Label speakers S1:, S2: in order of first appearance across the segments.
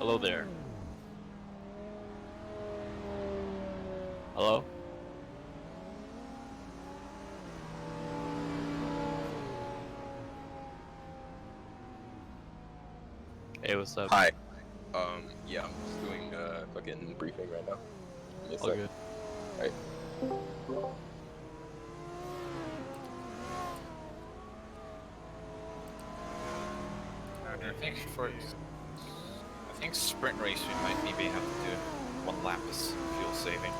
S1: Hello there. Hello? Hey, what's up?
S2: Hi. Yeah, I'm just doing a fucking briefing right now. Give me a
S1: All
S2: sec.
S1: good.
S2: Alright.
S3: I think sprint race we might maybe have to do one lap as fuel saving.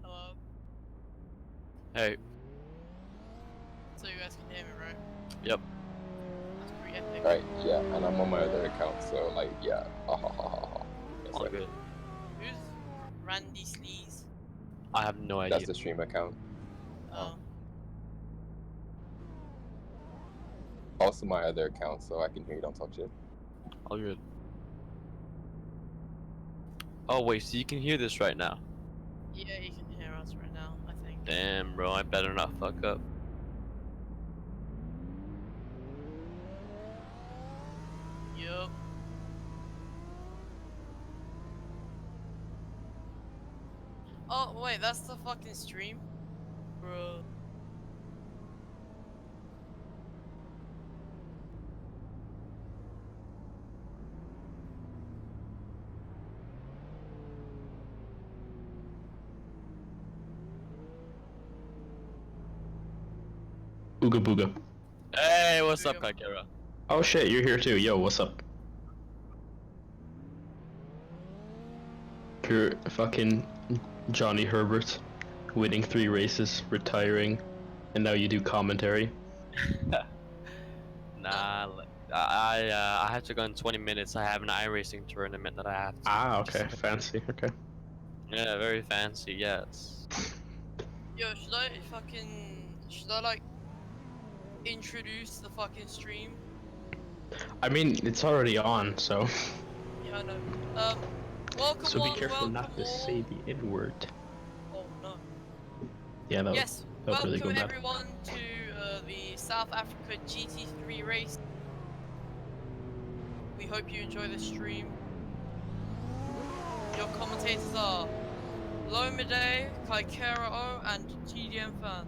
S4: Hello?
S1: Hey.
S4: So you guys can hear me, right?
S1: Yep.
S4: That's pretty epic.
S2: Alright, yeah, and I'm on my other account, so like, yeah. Ha ha ha ha ha. Yes,
S1: All good.
S4: Who's Randy Sleaze?
S1: I have no idea.
S2: That's the stream account.
S4: Oh.
S2: Also my other account, so I can hear you don't talk shit.
S1: All good. Oh wait, so you can hear this right now?
S4: Yeah, you can hear us right now, I think.
S1: Damn, bro, I better not fuck up.
S4: Yup. Oh, wait, that's the fucking stream? Bro.
S5: Ooga booga.
S1: Hey, what's up,
S4: Booga.
S1: Kakera?
S5: Oh shit, you're here too. Yo, what's up? You're fucking Johnny Herbert, winning 3 races, retiring, and now you do commentary.
S1: Nah, I have to go in 20 minutes. I have an iRacing tournament that I have to.
S5: Ah, okay, fancy. Okay.
S1: Yeah, very fancy. Yes.
S4: Yo, should I like introduce the fucking stream?
S5: I mean, it's already on, so.
S4: Yeah, I know. Welcome
S5: So be
S4: one,
S5: careful
S4: welcome
S5: not to
S4: all.
S5: say the N word.
S4: Oh no.
S5: Yeah, that
S4: Yes,
S5: would really
S4: welcome
S5: go bad.
S4: everyone to the South Africa GT3 race. We hope you enjoy the stream. Your commentators are Lomide, Kaikera O, and TDM Fan.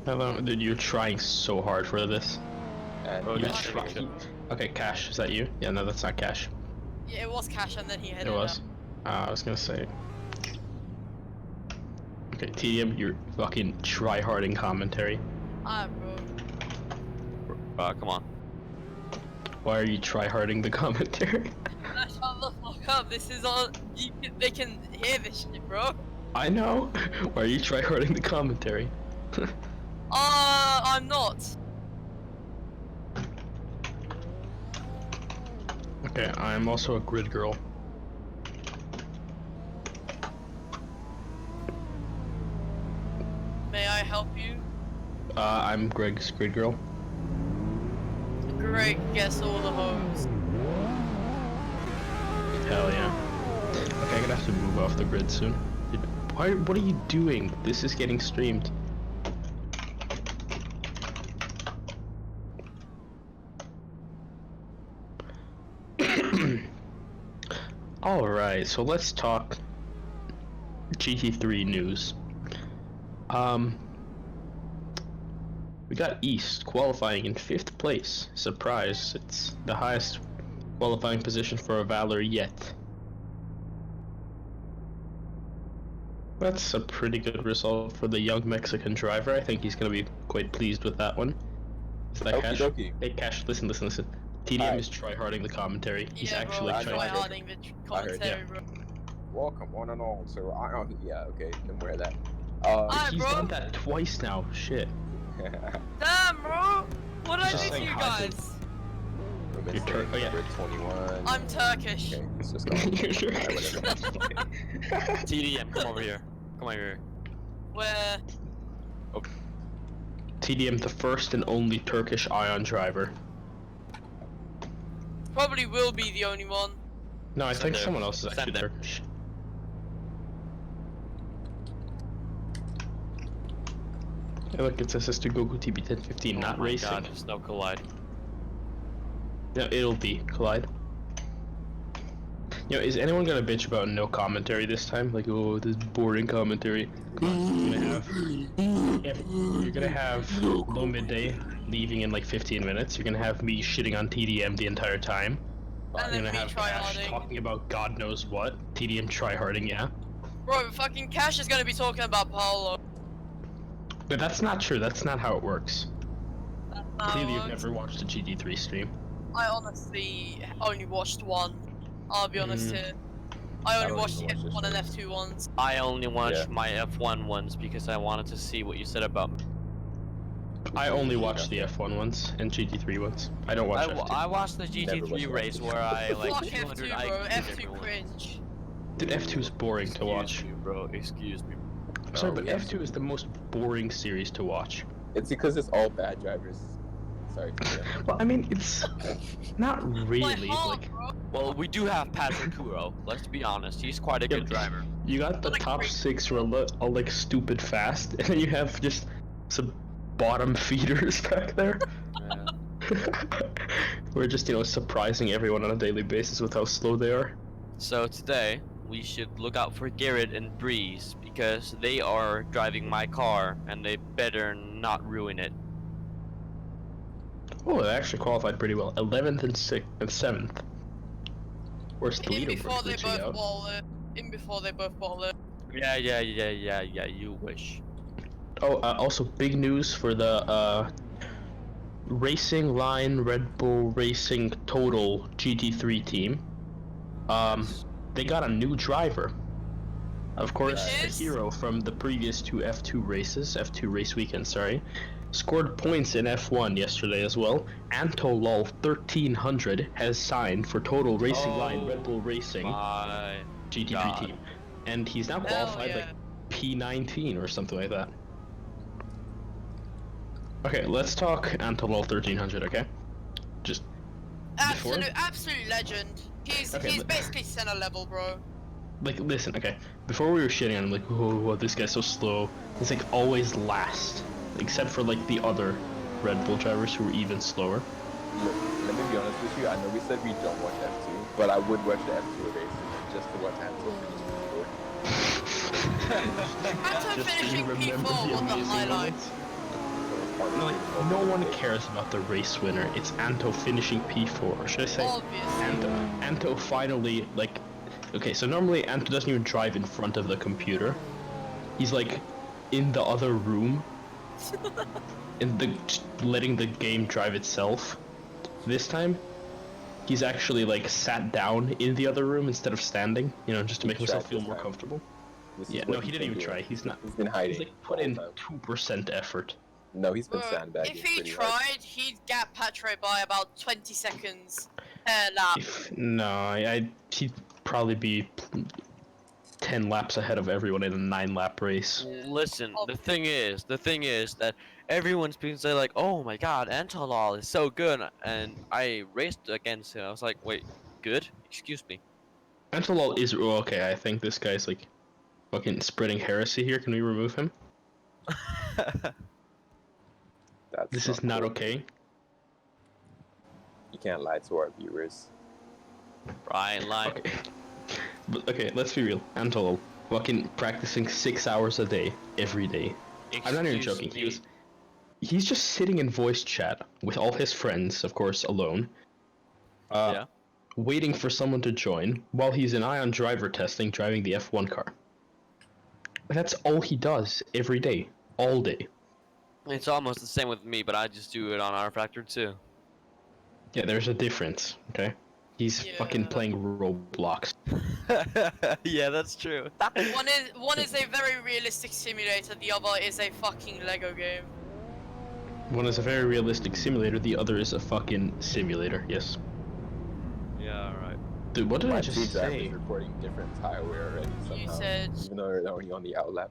S5: Hello, dude, you're trying so hard for this.
S2: And
S1: Oh,
S5: You're
S1: that's
S5: trying. Okay, Cash, is that you? Yeah, no, that's not Cash.
S4: Yeah, it was Cash, and then he headed
S5: It was. I was gonna say. Okay, TDM, you're fucking try-harding commentary.
S4: Ah, bro.
S1: Come on.
S5: Why are you try-harding the commentary?
S4: Shut the fuck up. This is all. They can hear this shit, bro.
S5: I know. Why are you try-harding the commentary?
S4: I'm not.
S5: Okay, I'm also a grid girl.
S4: May I help you?
S5: I'm Greg's grid girl.
S4: Great, guess all the hoes.
S5: Hell yeah. Okay, I'm gonna have to move off the grid soon. Dude, what are you doing? This is getting streamed. Alright, so let's talk GT3 news. We got East qualifying in 5th place. Surprise, it's the highest qualifying position for a Valor yet. That's a pretty good result for the young Mexican driver. I think he's gonna be quite pleased with that one. Is that
S2: Okie
S5: Cash?
S2: dokie.
S5: Hey Cash, listen. TDM
S2: Hi.
S5: is try-harding the commentary. He's
S4: Yeah,
S5: actually
S4: bro,
S2: trying-
S4: try-harding the commentary, bro.
S2: Welcome one and all. So yeah, okay, don't worry that.
S4: Alright,
S5: He's
S4: bro.
S5: done that twice now. Shit.
S4: Damn, bro. What did I
S5: Just
S4: do to
S5: saying
S4: you
S5: hi to-
S4: guys?
S2: Women's
S5: You're
S2: Day,
S5: oh, yeah.
S2: number 21.
S4: I'm Turkish.
S2: Okay, let's just go. Alright, whatever.
S1: TDM, come over here. Come over here.
S4: Where?
S5: TDM, the first and only Turkish Ion driver.
S4: Probably will be the only one.
S5: No, I think
S1: there.
S5: someone else is actually
S1: Stand there.
S5: Turkish. Hey, look, it says Sister Goku TB1015, not
S1: Oh my
S5: racing.
S1: God, there's no collide.
S5: No, it'll be Collide. You know, is anyone gonna bitch about no commentary this time? Like, oh, this boring commentary. Come on, you're gonna have low midday leaving in like 15 minutes. You're gonna have me shitting on TDM the entire time.
S4: And
S5: You're
S4: then
S5: gonna
S4: me
S5: have Cash
S4: try-harding.
S5: talking about God knows what. TDM tryharding, yeah.
S4: Bro, fucking Cash is gonna be talking about Paolo.
S5: But that's not true. That's not how it works.
S4: That's how
S5: Clearly,
S4: it
S5: you've
S4: works.
S5: never watched a GT3 stream.
S4: I honestly only watched one. I'll be honest
S5: Mm.
S4: here. I only
S2: don't
S4: watched the
S2: even watch
S4: F1 and
S2: this
S4: F2 ones.
S1: I only watched
S2: Yeah.
S1: my F1 ones because I wanted to see what you said about me.
S5: I only watch the F1 ones and GT3 ones. I don't watch F2.
S1: I watched the
S2: Never
S1: GT3
S2: watched
S1: race
S2: F2.
S1: where I
S4: Fuck
S1: like 200
S4: F2, bro.
S1: IQ'd
S4: F2
S1: everyone.
S4: cringe.
S5: Dude, F2's boring to watch.
S1: Excuse me, bro. Excuse me.
S5: I'm sorry,
S2: Oh,
S5: but
S2: yeah.
S5: F2 is the most boring series to watch.
S2: It's because it's all bad drivers. Sorry. Yeah.
S5: Well, I mean, it's not really
S4: My heart,
S5: like
S4: bro.
S1: Well, we do have Patrick Kuro. Let's be honest. He's quite a
S5: Yeah,
S1: good driver.
S5: you got the
S4: Like
S5: top
S4: great.
S5: 6 who are all like stupid fast, and then you have just some bottom feeders back there.
S1: Yeah.
S5: We're just, you know, surprising everyone on a daily basis with how slow they are.
S1: So today we should look out for Garrett and Breeze because they are driving my car and they better not ruin it.
S5: Oh, they actually qualified pretty well. 11th and 6th and 7th. Where's
S4: In
S5: Toledo
S4: before they
S5: glitching
S4: both
S5: out?
S4: ball it. In before they both ball it.
S1: Yeah. You wish.
S5: Oh, also big news for the Racing Line Red Bull Racing Total GT3 team. They got a new driver. Of course,
S4: Which
S5: the
S4: is?
S5: hero from the previous two F2 races, F2 race weekend, sorry, scored points in F1 yesterday as well. Antolol 1300 has signed for Total Racing Line Red Bull Racing
S1: My
S5: GT3
S1: God.
S5: team, and he's now
S4: Hell
S5: qualified
S4: yeah.
S5: like P19 or something like that. Okay, let's talk Antolol 1300. Okay, just before?
S4: Absolute legend. He's
S5: Okay,
S4: he's
S5: but-
S4: basically center level, bro.
S5: like listen. Okay, before we were shitting on him, like, oh, this guy's so slow. He's like always last, except for like the other Red Bull drivers who were even slower.
S2: Look, let me be honest with you. I know we said we don't watch F2, but I would watch the F2 races just to watch Anto finish
S4: After
S5: Just so
S4: finishing
S5: you remember
S4: P4
S5: the
S4: was the
S5: amazing
S4: highlight.
S5: moments. No, like, no one cares about the race winner. It's Anto finishing P4, or should I say,
S4: Obviously.
S5: Anto finally, like, okay, so normally Anto doesn't even drive in front of the computer. He's like in the other room, letting the game drive itself. This time, he's actually like sat down in the other room instead of standing, you know, just to
S2: He
S5: make himself
S2: tried
S5: feel
S2: this
S5: more
S2: time.
S5: comfortable.
S2: This
S5: Yeah,
S2: is what
S5: no, he
S2: he's
S5: didn't
S2: been
S5: even
S2: doing.
S5: try. He's not.
S2: He's been hiding.
S5: He's like
S2: the
S5: put
S2: whole
S5: in
S2: time.
S5: 2% effort.
S2: No, he's been
S4: Bro,
S2: sandbagging.
S4: if he
S2: pretty hard.
S4: tried, he'd gap Patro by about 20 seconds per lap.
S5: He'd probably be 10 laps ahead of everyone in a 9-lap race.
S1: Listen, the thing is that everyone's been saying like, "Oh my God, Antolal is so good," and I raced against him. I was like, "Wait, good? Excuse me."
S5: Antelol is okay. I think this guy's like fucking spreading heresy here. Can we remove him?
S2: That's
S5: This is not
S2: cool.
S5: okay.
S2: You can't lie to our viewers.
S1: Brian line.
S5: Okay. But okay, let's be real. Antolol, fucking practicing 6 hours a day, every day. I'm not even joking. He's just sitting in voice chat with all his friends, of course, alone.
S1: Yeah.
S5: Waiting for someone to join while he's in Ion driver testing, driving the F1 car. That's all he does every day, all day.
S1: It's almost the same with me, but I just do it on R Factor too.
S5: Yeah, there's a difference, okay? He's fucking
S4: Yeah.
S5: playing Roblox.
S1: Yeah, that's true.
S4: One is a very realistic simulator, the other is a fucking Lego game.
S5: One is a very realistic simulator, the other is a fucking simulator, yes.
S1: Yeah, right.
S5: Dude, what did
S2: My
S5: I
S2: two
S5: just
S2: drivers
S5: say?
S2: reporting different tire wear already somehow.
S4: You said
S2: Even though they're only on the outlap.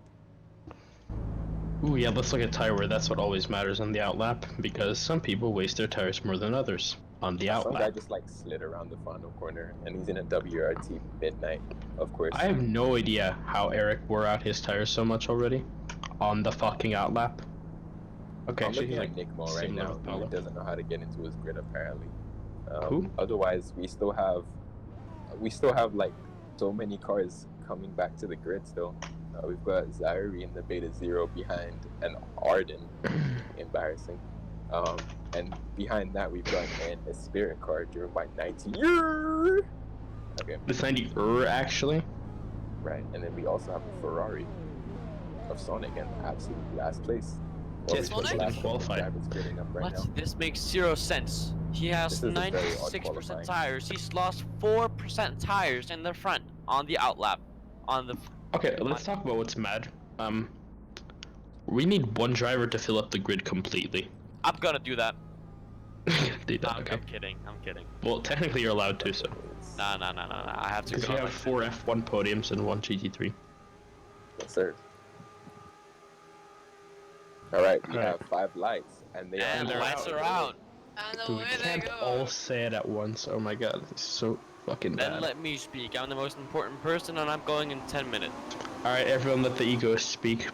S5: Ooh, yeah, let's look at tire wear. That's what always matters on the outlap, because some people waste their tires more than others on the
S2: Some guy
S5: outlap.
S2: just like slid around the final corner and he's in a WRT midnight, of course.
S5: I have no idea how Eric wore out his tires so much already on the fucking outlap. Okay,
S2: I'm
S5: actually,
S2: looking
S5: he's
S2: at
S5: like
S2: Nick Mo right
S5: similar
S2: now.
S5: with
S2: He
S5: Paolo.
S2: doesn't know how to get into his grid apparently.
S5: Who?
S2: Otherwise, we still have like so many cars coming back to the grid still. We've got Zaire in the Beta Zero behind an Arden, embarrassing. And behind that we've got a Spirit car driven by 90. Okay,
S5: This 90 actually.
S2: right. And then we also have a Ferrari of Sonic in absolute last place.
S5: Yes,
S2: Well,
S4: but
S2: the
S4: they
S2: last
S5: didn't qualify.
S2: driver's gridding up right
S1: What?
S2: now.
S1: This makes zero sense. He has
S2: This is a very odd
S1: 96%
S2: qualifying.
S1: tires. He's lost 4% tires in the front on the outlap. On the
S5: Okay, let's talk about what's mad. We need one driver to fill up the grid completely.
S1: I'm gonna do that.
S5: Dude,
S1: I'm,
S5: okay.
S1: I'm kidding. I'm kidding.
S5: Well, technically you're allowed to, so.
S1: Nah. I have to
S5: Because
S1: go.
S5: you have
S1: like
S5: 4 F1 podiums and 1 GT3.
S2: Yes, sir. Alright, we
S5: Alright.
S2: have 5 lights, and they
S1: And
S2: are
S5: they're
S1: lights
S5: out.
S1: are out.
S4: and
S5: Dude,
S4: away
S5: we
S4: they
S5: can't
S4: go.
S5: all say it at once. Oh my god, it's so fucking
S1: Then
S5: bad.
S1: let me speak. I'm the most important person, and I'm going in 10 minutes.
S5: Alright, everyone let the egos speak.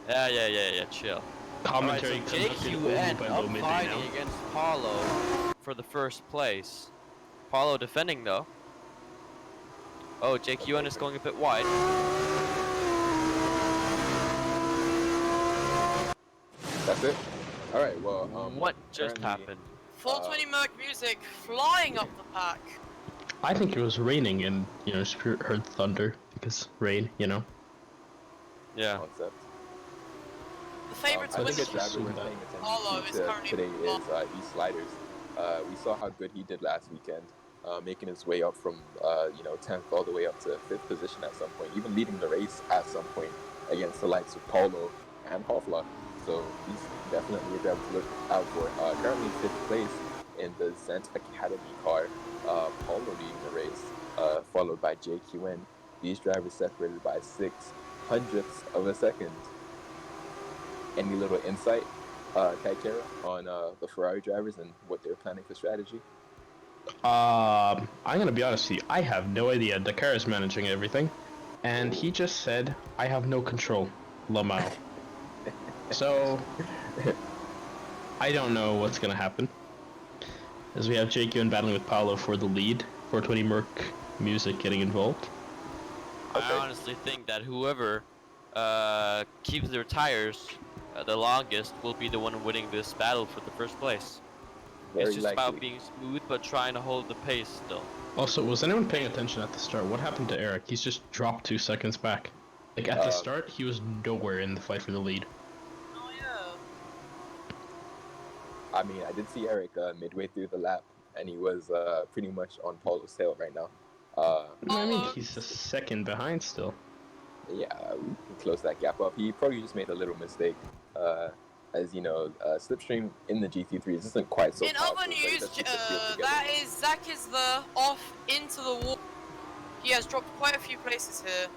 S1: Yeah. Chill.
S5: Commentary
S1: Alright, so
S5: conducted only
S1: JQN
S5: by
S1: up
S5: low midday
S1: fighting
S5: now.
S1: against Paulo for the first place. Paulo defending though. Oh, JQN is going a bit wide.
S2: That's it? Alright, well,
S1: What just
S2: currently-
S1: happened?
S4: 420 Merc music flying up the pack.
S5: I think it was raining and, you know, Spirit heard thunder because rain, you know.
S1: Yeah.
S2: concept.
S4: The favourite
S2: I
S4: to win
S2: think
S4: the
S2: a driver we're
S5: that.
S2: paying
S4: Paulo
S2: attention
S4: is
S2: to
S4: currently
S2: today
S4: top.
S2: is E Sliders. We saw how good he did last weekend, making his way up from 10th all the way up to 5th position at some point, even leading the race at some point against the likes of Paulo and Hofla. So he's definitely a driver to look out for. Currently 5th place in the Zent Academy car. Paulo leading the race, followed by JQN. These drivers separated by 0.06 of a second. Any little insight, Kaikera, on the Ferrari drivers and what they're planning for strategy?
S5: I'm gonna be honest with you, I have no idea. Dakar is managing everything, and he just said, I have no control, Lamau. So, I don't know what's gonna happen. as we have JQN battling with Paolo for the lead. 420 Merc music getting involved.
S2: Okay.
S1: I honestly think that whoever keeps their tires the longest will be the one winning this battle for the first place.
S2: Very
S1: It's just
S2: likely.
S1: about being smooth but trying to hold the pace still.
S5: Also, was anyone paying attention at the start? What happened to Eric? He's just dropped 2 seconds back. Like, at the start, he was nowhere in the fight for the lead.
S4: Oh yeah.
S2: I mean, I did see Eric midway through the lap, and he was pretty much on Paulo's tail right now.
S5: I mean, he's a second behind still.
S2: Yeah, we can close that gap up. He probably just made a little mistake. As you know, slipstream in the GT3 isn't quite so
S4: In
S2: powerful,
S4: other
S2: but it
S4: news,
S2: does keep the field together.
S4: that is Zach is the off into the wall. He has dropped quite a few places here.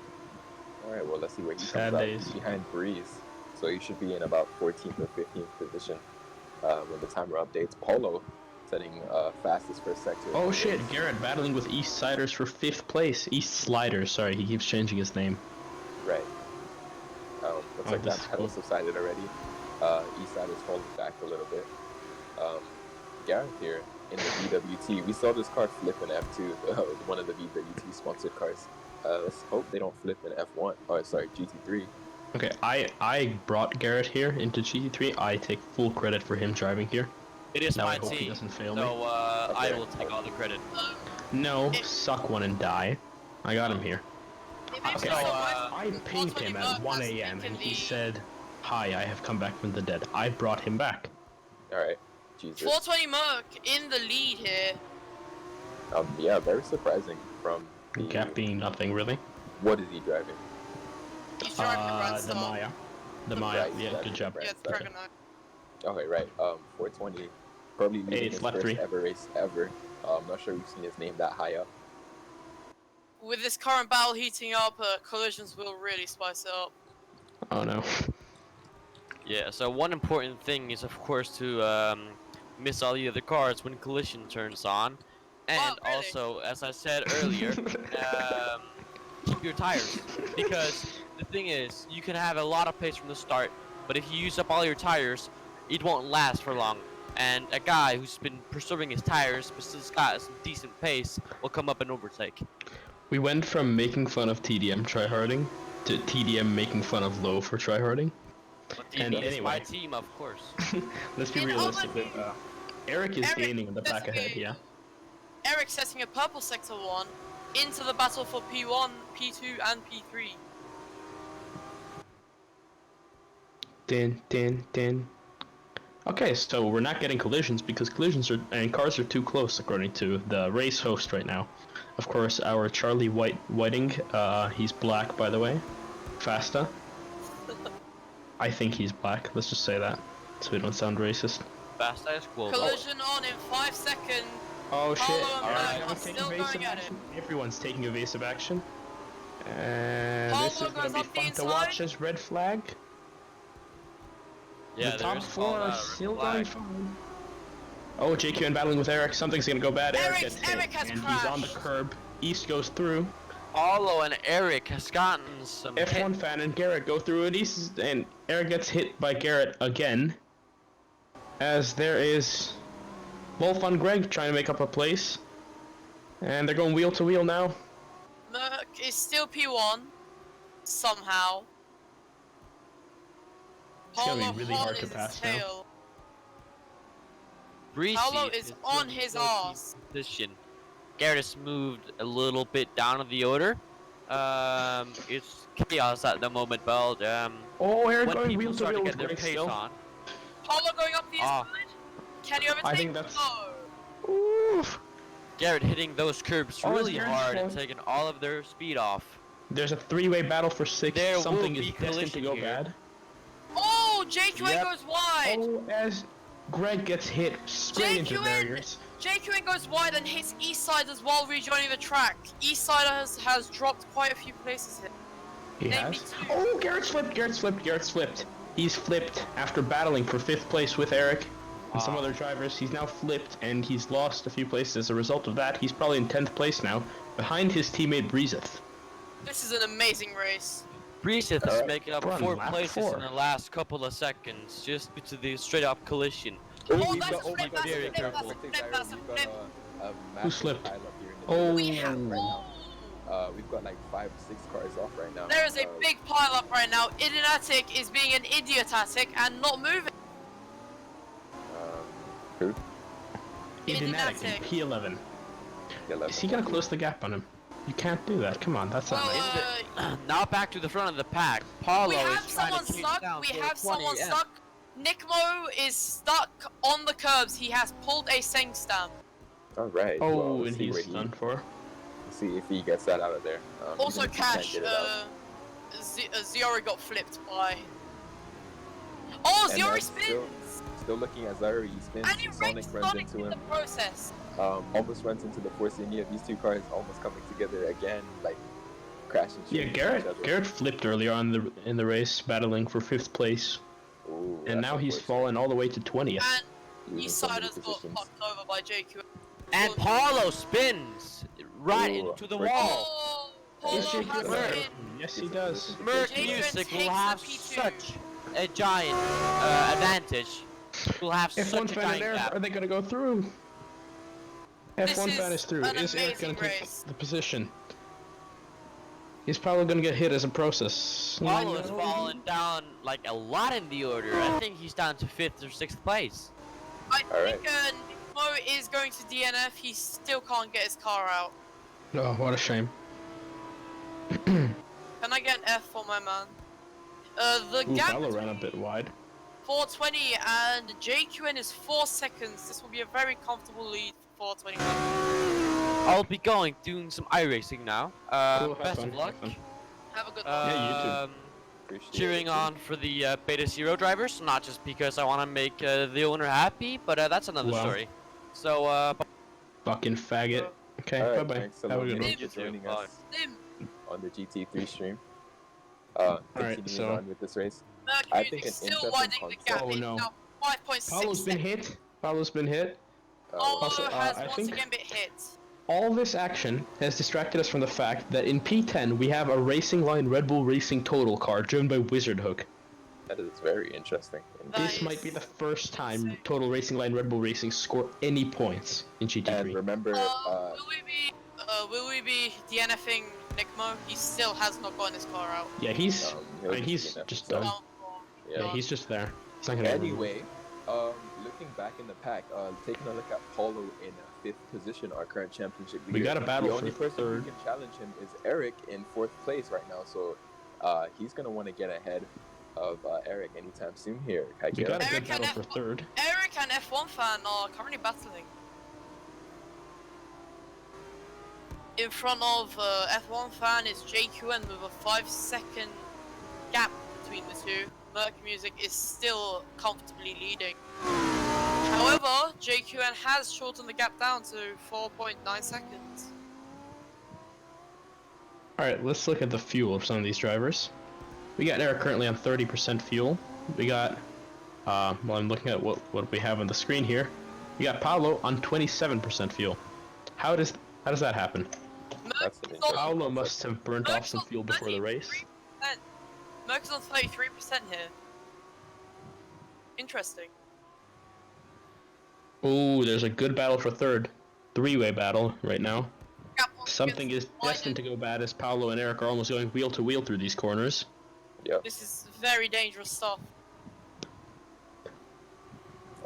S2: Alright, well, let's see where he
S5: Sad
S2: comes
S5: days.
S2: out behind Breeze. So he should be in about 14th or 15th position when the timer updates. Polo setting fastest first sector.
S5: Oh shit, Garrett battling with East Siders for 5th place. East Sliders, sorry, he keeps changing his name.
S2: Right. Looks like
S5: this
S2: that
S5: is
S2: pedal
S5: cool.
S2: subsided already. East side is falling back a little bit. Gareth here in the VWT. We saw this car flip in F2, one of the VWT sponsored cars. Let's hope they don't flip in F1. Oh, sorry, GT3.
S5: Okay, I brought Garrett here into GT3. I take full credit for him driving here.
S1: It is
S5: Now
S1: my
S5: I hope he
S1: team,
S5: doesn't fail me.
S1: so I
S2: Okay.
S1: will take all the credit.
S5: No, suck one and die. I got him here.
S4: It makes
S5: Okay,
S4: me so
S5: I pinged him at 1 a.m. and he said, "Hi, I have come back from the dead." I brought him back.
S2: Alright, Jesus.
S4: 420 Merc in the lead here.
S2: Yeah, very surprising from the...
S5: Gap being nothing really.
S2: What is he driving?
S4: He's driving the Grand
S5: The
S4: Star.
S5: Maya. The
S2: Right,
S5: Maya.
S2: he's
S5: Yeah,
S2: driving
S5: good
S2: the
S5: job.
S2: Grand
S4: Yeah,
S2: Star.
S4: Dragon Knight.
S2: Okay, right. 420, probably leading
S5: it's
S2: his
S5: lap
S2: first
S5: 3.
S2: ever race ever. I'm not sure we've seen his name that high up.
S4: With this current battle heating up, collisions will really spice it up.
S5: Oh no.
S1: Yeah, so one important thing is, of course, to miss all the other cars when collision turns on. And
S4: really?
S1: also, as I said earlier, keep your tires. Because the thing is, you can have a lot of pace from the start, but if you use up all your tires, it won't last for long. And a guy who's been preserving his tires, but still's got some decent pace, will come up and overtake.
S5: We went from making fun of TDM tryharding to TDM making fun of Low for tryharding.
S1: But
S5: And
S1: DB is my
S5: anyway.
S1: team, of course.
S5: Let's be
S4: In
S5: realistic.
S4: other
S5: With, Eric is
S4: Eric
S5: gaining in the back
S4: setting
S5: ahead,
S4: a-
S5: yeah.
S4: Eric setting a purple sector 1 into the battle for P1, P2, and P3.
S5: Din. Okay, so we're not getting collisions because collisions and cars are too close according to the race host right now. Of course, our Charlie Whiting, he's black by the way. Fasta. I think he's black, let's just say that, so we don't sound racist.
S1: Fast as cool.
S4: Collision on in 5 seconds.
S5: Oh shit,
S4: Paolo and
S5: Alright,
S4: Matt are still going at it.
S5: Everyone's taking evasive action. And
S4: Paolo
S5: this is gonna
S4: goes
S5: be
S4: up the
S5: fun to
S4: inside.
S5: watch as red flag.
S1: Yeah,
S5: The
S1: there
S5: top
S1: is
S5: 4
S1: called
S5: are
S1: out a
S5: still
S1: red
S5: going
S1: flag.
S5: fine. Oh, JQN battling with Eric. Something's gonna go bad. Eric gets hit,
S4: Eric has
S5: and he's on the
S4: crashed.
S5: curb. East goes through.
S1: Paulo and Eric has gotten some
S5: F1
S1: hit.
S5: fan and Garrett go through, and Eric gets hit by Garrett again. As there is Wolf on Greg trying to make up a place, and they're going wheel to wheel now.
S4: Merc is still P1 somehow.
S5: It's gonna
S4: Paulo
S5: be really hard
S4: on
S5: to
S4: his
S5: pass now.
S4: tail.
S1: Breezy
S4: Paolo is on
S1: in
S4: his
S1: 14th
S4: ass.
S1: position. Garrett has moved a little bit down on the order. It's chaos at the moment, but
S5: Oh, Eric
S1: when
S5: going
S1: people
S5: wheel to
S1: start to
S5: wheel
S1: get
S5: with
S1: their
S5: Greg
S1: pace
S5: still.
S1: on,
S4: Paulo going up the
S1: Ah.
S4: inside. Can he overtake?
S5: I think that's-
S4: No.
S5: Oof.
S1: Garrett hitting those curbs
S5: Oh, it's
S1: really
S5: Garrett's
S1: hard and
S5: fault.
S1: taking all of their speed off.
S5: There's a 3-way battle for 6th.
S1: There
S5: Something
S1: will
S5: is
S1: be
S5: destined to
S1: collision
S5: go
S1: here.
S5: bad.
S4: Oh, JQN
S1: Yep.
S4: goes wide.
S5: Oh, as Greg gets hit straight into
S4: JQN!
S5: barriers.
S4: JQN goes wide and hits East Side as well, rejoining the track. East Side has dropped quite a few places here.
S5: He
S4: Name
S5: has.
S4: me two.
S5: Oh, Garrett's flipped. He's flipped after battling for 5th place with Eric and some other drivers. He's now flipped and he's lost a few places as a result of that. He's probably in 10th place now, behind his teammate Breezeth.
S4: This is an amazing race.
S1: Breezeth is
S2: Alright.
S1: making up
S5: We're on
S1: 4
S5: lap
S1: places
S5: 4.
S1: in the last couple of seconds just due to the straight up collision.
S4: Oh,
S2: we've
S4: that's
S2: got,
S4: a flip, that's a
S1: very
S4: flip,
S1: careful.
S4: that's a flip, that's a
S2: We've got
S4: flip.
S2: a
S5: Who
S2: massive
S5: slipped?
S2: pile up here in the
S5: Oh.
S4: We have.
S2: right
S4: Oh.
S2: now. We've got like 5 or 6 cars off right now.
S4: There is a big pile up right now. Idiotic is being an idiotatic and not moving.
S2: Who?
S5: Idiotic in
S4: Idiotic.
S5: P11.
S2: Yeah,
S5: Is he gonna close the gap on him? You can't do that. Come on, that's not
S4: Well,
S5: nice.
S1: Now back to the front of the pack. Paulo
S4: we have
S1: is trying
S4: someone
S1: to chase
S4: stuck.
S1: down
S4: We
S1: for
S4: have
S1: 20,
S4: someone
S1: yeah.
S4: stuck. Nickmo is stuck on the curbs. He has pulled a sink stamp.
S2: All right.
S5: Oh,
S2: well, let's
S5: and
S2: see
S5: he's
S2: where he,
S5: done for.
S2: see if he gets that out of there.
S4: Also,
S2: even if he can't
S4: Cash.
S2: get it out.
S4: Ziori got flipped by. Oh,
S2: And,
S4: Ziori
S2: still-
S4: spins.
S2: Still looking at Zyra, he spins.
S4: And he
S2: Sonic
S4: wrecks
S2: runs
S4: Sonic
S2: into
S4: in
S2: him.
S4: the process.
S2: Almost runs into the Force India. These two cars almost coming together again, like crashing.
S5: Yeah,
S2: shooting each other.
S5: Garrett flipped earlier on in the race, battling for 5th place,
S2: Ooh,
S5: and
S2: that's
S5: now he's
S2: unfortunate.
S5: fallen all the way to 20th.
S4: And
S2: Losing so many
S4: Eastsider's got
S2: positions.
S4: fucked over by JQ.
S1: And Paulo spins right
S2: Ooh,
S1: into the
S2: Rick-
S1: wall.
S4: Oh,
S5: Yes,
S4: Polo
S5: he
S4: has
S5: does.
S4: been.
S5: Yes, he does.
S1: Merc
S4: Jacob
S1: Music
S4: takes
S1: will
S4: the
S1: have
S4: P2.
S1: such a giant advantage. Will have
S5: F1
S1: such a
S5: fan and
S1: giant
S5: Eric,
S1: gap.
S5: are they gonna go through? F1 fan
S4: is
S5: is through.
S4: an
S5: Is Eric gonna
S4: amazing
S5: take
S4: race.
S5: the position? He's probably gonna get hit as a process.
S1: Paulo has fallen down like a lot in the order. I think he's down to 5th or 6th place.
S4: I
S2: Alright.
S4: think Mo is going to DNF. He still can't get his car out.
S5: Oh, what a shame.
S4: Can I get an F for my man? The
S5: Ooh,
S4: gap
S5: Paulo ran a bit wide.
S4: 420 and JQN is 4 seconds. This will be a very comfortable lead for 420.
S1: I'll be doing some iRacing now.
S5: Cool, have
S1: Best
S5: fun,
S1: of luck.
S5: have fun.
S4: Have a good one.
S5: Yeah, you too.
S2: Appreciate
S1: Cheering
S2: it.
S1: on for the Beta Zero drivers, not just because I want to make the owner happy, but that's another
S5: Wow.
S1: story. So,
S5: Fucking faggot. Okay,
S2: All right,
S5: bye bye.
S2: thanks a
S5: Have a
S2: lot
S5: good one.
S2: for
S1: You too.
S2: joining
S1: Bye.
S2: us
S4: Sim,
S2: on the GT3 stream.
S5: Alright,
S2: Continuing
S5: so-
S2: on with this race.
S4: Mercury
S2: I think
S4: is
S2: an
S4: still
S2: interesting
S4: widening the gap.
S2: concept.
S5: Oh,
S4: It's
S5: no.
S4: now 5.6
S5: Paulo's been
S4: seconds.
S5: hit. Paulo's been hit.
S4: Paulo
S5: Also,
S4: has
S5: I
S4: once
S5: think-
S4: again been hit.
S5: All this action has distracted us from the fact that in P10 we have a Racing Line Red Bull Racing Total car driven by Wizard Hook.
S2: That is very interesting.
S4: That
S5: This
S4: is
S5: might be the first time
S4: insane.
S5: Total Racing Line Red Bull Racing score any points in GT3.
S2: And remember,
S4: Will we be DNFing Nickmo? He still has not gotten his car out.
S5: Yeah, he's
S2: he'll
S5: he's
S2: DNF
S5: just
S2: himself.
S5: done.
S4: Oh,
S2: Yeah.
S5: Yeah, he's just there. He's not gonna get
S2: Anyway, looking back in the pack, taking a look at Paulo in 5th position, our current championship leader.
S5: We got a battle
S2: The only
S5: for
S2: person
S5: third.
S2: who can challenge him is Eric in 4th place right now, so he's gonna want to get ahead of Eric anytime soon here.
S5: We
S2: Kaikira.
S5: got a
S4: Eric
S5: good battle
S4: and
S5: for third.
S4: Eric and F1 fan are currently battling. In front of F1 fan is JQN with a 5-second gap between the two. Merc Music is still comfortably leading. However, JQN has shortened the gap down to 4.9 seconds.
S5: Alright, let's look at the fuel of some of these drivers. We got Eric currently on 30% fuel. We got, well, I'm looking at what we have on the screen here. We got Paulo on 27% fuel. How does that happen?
S2: That's an
S4: Merc is
S2: interesting
S4: on,
S5: Paulo must have burnt off
S4: Merc's
S5: some
S4: on
S5: fuel before the race.
S4: 33%. Merc is on 33% here. Interesting.
S5: Ooh, there's a good battle for third. Three-way battle right now.
S4: Gap once
S5: Something
S4: again
S5: is destined to go bad as Paulo and Eric are almost going wheel to wheel through these corners.
S2: Yep.
S4: This is very dangerous stuff.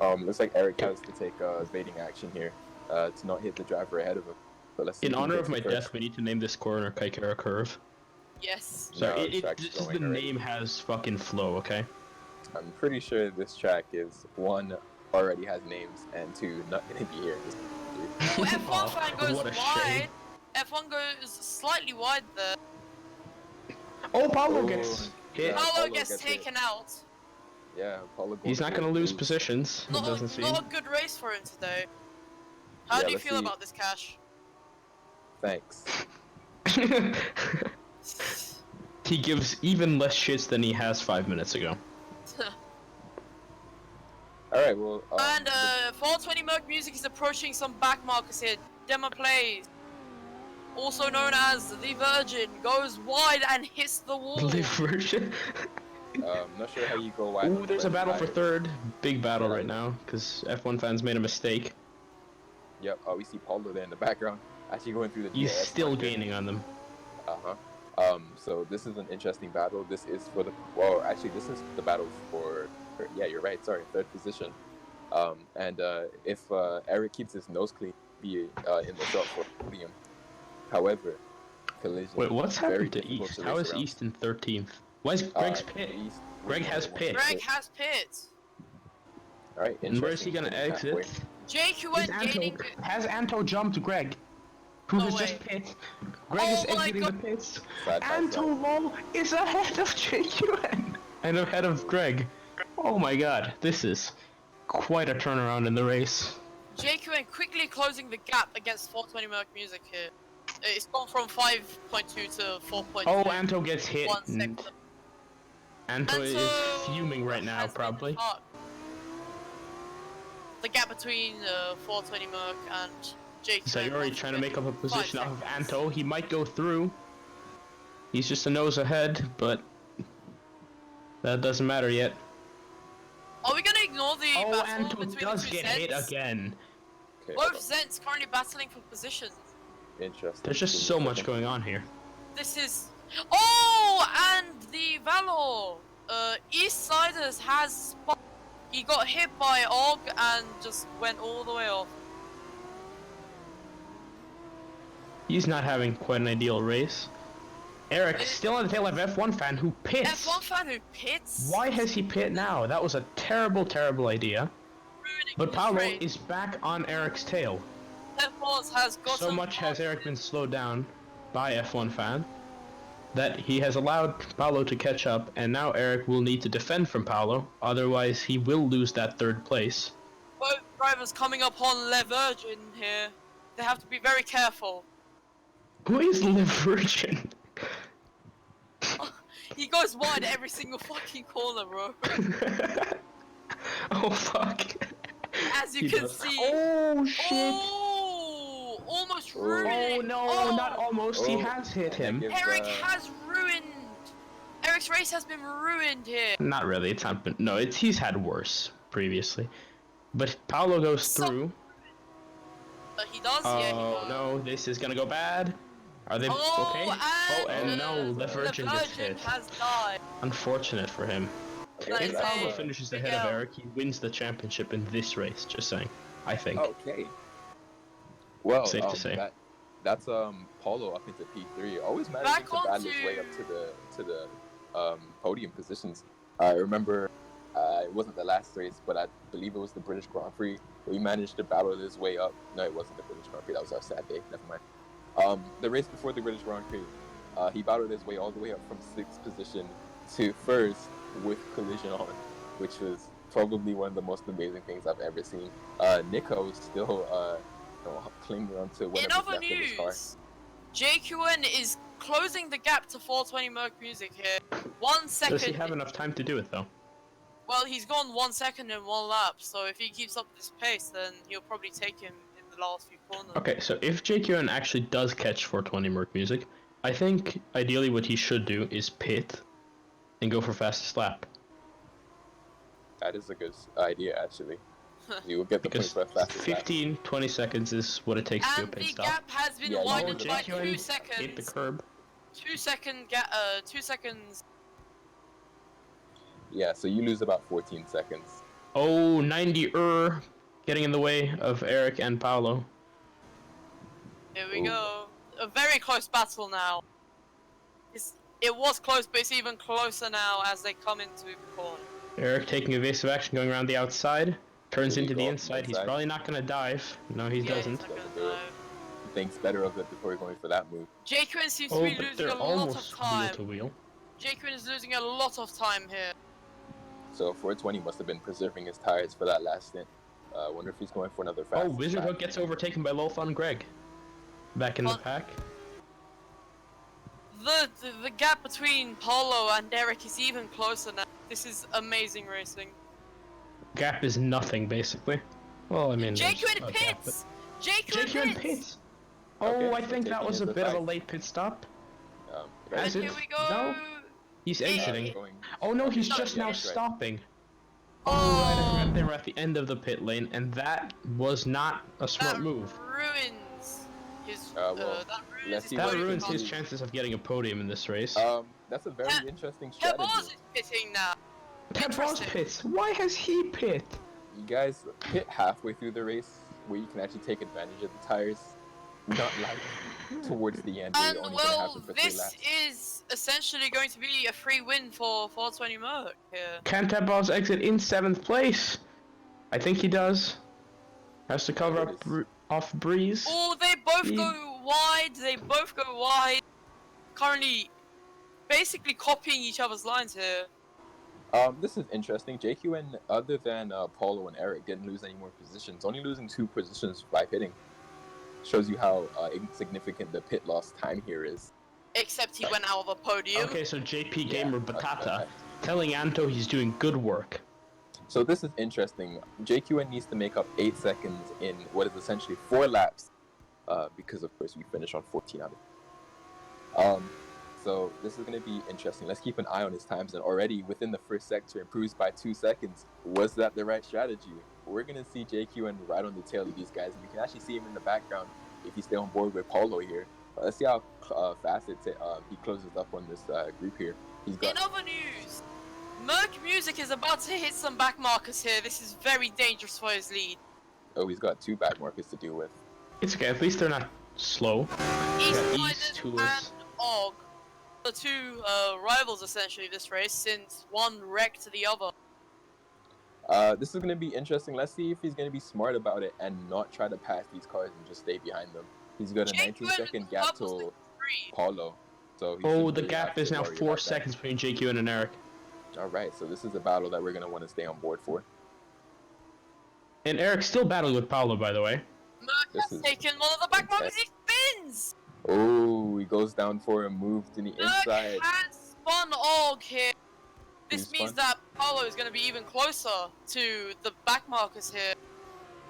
S2: Looks like Eric has to take evading action here to not hit the driver ahead of him. But let's see
S5: In
S2: who
S5: honor
S2: gets
S5: of my
S2: it first.
S5: death, we need to name this corner Kaikara Curve.
S4: Yes.
S5: So
S2: No, the track's
S5: just
S2: going
S5: the
S2: already.
S5: name has fucking flow, okay?
S2: I'm pretty sure this track is 1, already has names, and 2, not going to be here.
S4: Oh, F1 fan goes
S5: what a
S4: wide.
S5: shame.
S4: F1 goes slightly wide there.
S5: Oh, Paulo
S2: Oh,
S5: gets hit.
S2: yeah.
S4: Paulo
S2: Paulo
S4: gets
S2: gets
S4: taken out.
S2: Yeah, Paulo.
S5: He's not
S2: going
S5: gonna lose positions, it doesn't seem.
S4: Not a good race for him today. How
S2: Yeah,
S4: do you
S2: let's
S4: feel
S2: see.
S4: about this, Cash?
S2: Thanks.
S5: He gives even less shits than he has 5 minutes ago.
S2: All right, well.
S4: And 420 Merc Music is approaching some back markers here. Demo plays, also known as the Virgin, goes wide and hits the wall.
S5: Live version.
S2: not sure how you go wide.
S5: Ooh, there's a battle for
S2: tires.
S5: third. Big battle
S2: Yeah.
S5: right now, because F1 fans made a mistake.
S2: Yep. Oh, we see Paulo there in the background, actually going through the.
S5: He's
S2: DRS
S5: still
S2: marker.
S5: gaining on them.
S2: So this is an interesting battle. This is for the actually this is the battle for yeah, you're right. Sorry, third position. If Eric keeps his nose clean, be in the shot for podium. However, collision.
S5: Wait, what's
S2: very
S5: happened to
S2: difficult
S5: East?
S2: to
S5: How
S2: race
S5: is
S2: around.
S5: East in 13th? Why is Greg's pit?
S2: East
S5: Greg
S2: was
S5: has
S2: the one
S5: pit.
S4: Greg has pits.
S2: All right,
S5: And where's he
S2: interesting.
S5: gonna
S2: Getting halfway.
S5: exit?
S4: JQN gaining.
S5: Has Anto jumped Greg? Who
S4: No
S5: has
S4: way.
S5: just pit? Greg
S4: Oh
S5: is
S4: my
S5: exiting
S4: God.
S5: the pits.
S2: Side by
S5: Anto
S2: side.
S5: lol is ahead of JQN and ahead of Greg. Oh my god, this is quite a turnaround in the race.
S4: JQN quickly closing the gap against 420 Merc Music here. It's gone from 5.2 to 4.2.
S5: Oh, Anto gets hit.
S4: 1 second.
S5: Anto is
S4: Anto
S5: fuming right now,
S4: has been
S5: probably.
S4: fucked. The gap between 420 Merc and JQN.
S5: Sayori trying to make up a position off of
S4: seconds.
S5: Anto. He might go through. He's just a nose ahead, but that doesn't matter yet.
S4: Are we gonna ignore the
S5: Oh,
S4: battle
S5: Anto
S4: between
S5: does
S4: the two
S5: get
S4: Zeds?
S5: hit again.
S2: Okay, hold
S4: Both Zeds currently battling for positions.
S2: on. Interesting.
S5: There's just so much going on here.
S4: This is. Oh, and the Valor. East Siders has. He got hit by Og and just went all the way off.
S5: He's not having quite an ideal race. Eric still on the tail of F1 fan who pits.
S4: F1 fan who pits.
S5: Why has he pit now? That was a terrible, terrible idea.
S4: Ruining
S5: But
S4: his
S5: Paolo
S4: race.
S5: is back on Eric's tail.
S4: F1 has got
S5: So much has Eric been slowed down by F1 fan that he has allowed Paolo to catch up, and now Eric will need to defend from Paolo, otherwise he will lose that third place.
S4: both drivers coming up on Le Virgin here. They have to be very careful.
S5: Who is Le Virgin?
S4: He goes wide every single fucking corner, bro.
S5: Oh fuck.
S4: As you
S5: He
S4: can
S5: does.
S4: see.
S5: Oh shit.
S4: Oh, almost
S2: Oh.
S4: ruined
S5: Oh
S4: it.
S5: no,
S4: Oh,
S5: not almost. He
S2: Oh.
S5: has hit him.
S2: Give,
S4: Eric has ruined. Eric's race has been ruined here.
S5: Not really. It's not been. No, he's had worse previously. But Paolo goes
S4: So-
S5: through.
S4: He does, yeah. He
S5: Oh
S4: does.
S5: no, this is gonna go bad. Are they
S4: Oh,
S5: okay? Oh, and no, the Virgin gets hit.
S4: has died.
S5: Unfortunate for him.
S4: That
S5: If
S4: is
S5: Paolo
S4: a
S5: finishes
S4: big
S5: ahead of
S4: L.
S5: Eric, he wins the championship in this race. Just saying. I think.
S2: Okay. Well,
S5: Safe to say.
S2: That's Paulo up into P3. Always managing
S4: Back
S2: to battle his
S4: onto-
S2: way up to the podium positions. I remember it wasn't the last race, but I believe it was the British Grand Prix. We managed to battle his way up. No, it wasn't the British Grand Prix. That was our sad day. Never mind. The race before the British Grand Prix, he battled his way all the way up from 6th position to 1st with collision on, which was probably one of the most amazing things I've ever seen. Nico still clinging on to
S4: In
S2: whatever's
S4: other
S2: left of his car.
S4: news, JQN is closing the gap to 420 Merc Music here. 1 second.
S5: Does he have enough time to do it though?
S4: Well, he's gone 1 second in 1 lap, so if he keeps up this pace, then he'll probably take him in the last few corners.
S5: Okay, so if JQN actually does catch 420 Merc Music, I think ideally what he should do is pit and go for fastest lap.
S2: That is a good idea, actually. You will get the point
S5: Because
S2: for a fastest lap.
S5: 15, 20 seconds is what it takes to do a
S4: And
S5: pit
S4: the
S5: stop.
S4: gap has been
S2: Yeah, you
S4: widened
S2: can
S4: by
S2: just-
S4: 2
S5: Hit the
S4: seconds.
S5: curb.
S4: 2 seconds.
S2: Yeah, so you lose about 14 seconds.
S5: Oh, 90 getting in the way of Eric and Paolo.
S4: Here we
S2: Ooh.
S4: go. A very close battle now. It was close, but it's even closer now as they come into the corner.
S5: Eric taking evasive action, going around the outside, turns
S2: There you
S5: into the
S2: go,
S5: inside. He's
S2: inside.
S5: probably not gonna dive. No, he
S4: Yeah,
S5: doesn't.
S4: he's not gonna
S2: Doesn't do it.
S4: dive.
S2: He thinks better of it before going for that move.
S4: JQN seems to
S5: Oh,
S4: be
S5: but
S4: losing
S5: they're
S4: a lot of
S5: almost wheel
S4: time.
S5: to wheel.
S4: JQN is losing a lot of time here.
S2: So 420 must have been preserving his tires for that last stint. Wonder if he's going for another fast.
S5: Oh, Wizard Hook gets overtaken by Lolthon Greg. Back in the
S4: Oh.
S5: pack.
S4: The gap between Paulo and Derek is even closer now. This is amazing racing.
S5: Gap is nothing, basically. Well, I mean, there's
S4: JQN
S5: a gap,
S4: pits!
S5: but-
S4: JQN
S5: JQN
S4: pits!
S5: pits! Oh,
S2: Okay,
S5: I
S2: so
S5: think that
S2: taking
S5: was a
S2: into
S5: bit of a
S2: fact-
S5: late pit stop.
S2: Um,
S4: And
S5: Is
S4: here
S5: it?
S4: we go!
S5: No? He's
S4: Yeah.
S5: exiting.
S2: Going.
S5: Oh no, he's
S2: Yeah,
S5: just
S2: yeah,
S5: now
S2: that's right.
S5: stopping.
S4: Oh,
S5: Right there at the end of the pit lane, and that was not a
S4: that
S5: smart move.
S4: ruins his.
S2: Well,
S4: that ruins
S2: let's
S4: his
S2: see
S5: That
S2: what he
S4: podium
S2: can
S5: ruins his
S2: do.
S5: chances of getting a podium in this race.
S2: That's a very interesting
S4: Kevos
S2: strategy.
S4: is pitting now.
S5: Ted Boss
S4: Interesting.
S5: pits. Why has he pit?
S2: You guys pit halfway through the race where you can actually take advantage of the tires, not like towards the end where
S4: And
S2: you're only gonna have
S4: well,
S2: them for 3
S4: this
S2: laps.
S4: is essentially going to be a free win for 420 Merc here.
S5: Can Ted Boss exit in 7th place? I think he does. Has to cover up off Breeze.
S4: Oh, they both
S5: He-
S4: go wide. They both go wide. Currently, basically copying each other's lines here.
S2: This is interesting. JQN, other than Paulo and Eric, didn't lose any more positions. Only losing 2 positions by pitting shows you how insignificant the pit loss time here is.
S4: Except he went out of a podium.
S5: Okay, so JP Gamer
S2: that's
S5: Batata
S2: correct.
S5: telling Anto he's doing good work.
S2: So this is interesting. JQN needs to make up 8 seconds in what is essentially 4 laps, because of course we finished on 14 out of. So this is going to be interesting. Let's keep an eye on his times, and already within the first sector improves by 2 seconds. Was that the right strategy? We're going to see JQN right on the tail of these guys, and you can actually see him in the background if you stay on board with Paulo here. Let's see how fast he closes up on this group here. He's got.
S4: In other news, Merc Music is about to hit some back markers here. This is very dangerous for his lead.
S2: Oh, he's got 2 back markers to deal with.
S5: It's okay, at least they're not slow.
S4: East
S5: East
S4: and
S5: Tulis.
S4: Og, the 2 rivals essentially this race, since one wrecked the other.
S2: This is going to be interesting. Let's see if he's going to be smart about it and not try to pass these cars and just stay behind them. He's got a 19-second gap to Paulo. So he
S5: Oh,
S2: shouldn't
S5: the
S2: really
S5: gap
S2: have to
S5: is now
S2: worry
S5: 4
S2: about that.
S5: seconds between JQN and Eric.
S2: Alright, so this is a battle that we're going to want to stay on board for.
S5: And Eric's still battling with Paulo, by the way.
S4: Merc
S2: This
S4: has
S2: is
S4: taken one of the back markers. He spins.
S2: Oh, he goes down for a move to the inside.
S4: Merc has spun Og here. This
S2: He
S4: means
S2: spun?
S4: that Paulo is going to be even closer to the back markers here.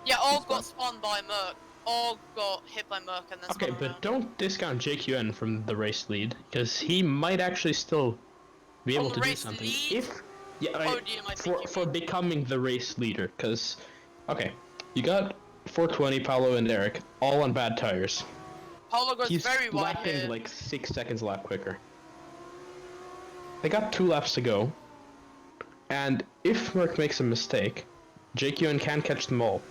S4: Yeah,
S2: He
S4: Og got spun by Merc. Og got hit by Merc and then
S5: Okay,
S4: spun
S5: but
S4: around.
S5: don't discount JQN from the race lead, because he might actually still be
S4: From
S5: able
S4: the
S5: to do
S4: race
S5: something.
S4: lead?
S5: If yeah,
S4: Podium, I think you
S5: for
S4: mean.
S5: becoming the race leader, because okay, you got 420, Paulo and Eric, all on bad tires.
S4: Paulo goes
S5: He's
S4: very wide
S5: lapping
S4: here.
S5: like 6 seconds a lap quicker. They got 2 laps to go, and if Merc makes a mistake, JQN can catch them all.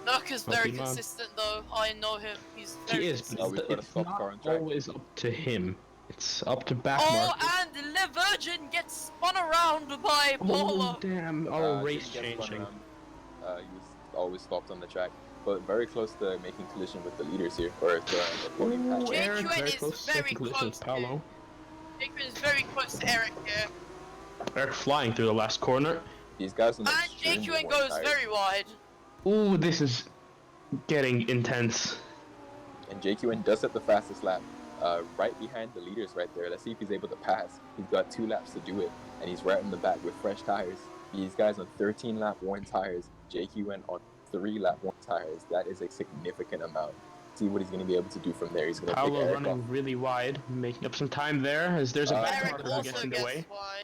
S4: Merc is very
S5: Pokemon.
S4: consistent though. I know him. He's
S5: He
S4: very
S5: is,
S4: consistent.
S5: but
S2: Oh, we've got a
S5: it's
S2: stop
S5: not
S2: car on track.
S5: always up to him. It's up to back
S4: Oh,
S5: markers.
S4: and Le Virgin gets spun around by
S5: Oh
S4: Paulo.
S5: damn! Oh,
S2: Didn't
S5: race
S2: get spun
S5: changing.
S2: around. He was always stopped on the track, but very close to making collision with the leaders here, or the podium
S5: Ooh,
S2: patch.
S5: Eric
S4: JQN
S5: very
S4: is
S5: close to
S4: very
S5: second collision
S4: close
S5: with Paulo.
S4: Jacob is very close to Eric here.
S5: Eric flying through the last corner.
S2: These guys are
S4: And
S2: extremely
S4: JQN
S2: worn
S4: goes
S2: tires.
S4: very wide.
S5: Ooh, this is getting intense.
S2: And JQN does set the fastest lap, right behind the leaders right there. Let's see if he's able to pass. He's got 2 laps to do it, and he's right in the back with fresh tires. These guys on 13 lap worn tires. JQN on 3 lap worn tires. That is a significant amount. See what he's going to be able to do from there. He's going to pick
S5: Paulo
S2: Eric
S5: running
S2: off.
S5: really wide, making up some time there as there's a back
S4: Eric
S5: marker who
S4: also
S5: gets in the
S4: gets
S5: way.
S4: wide.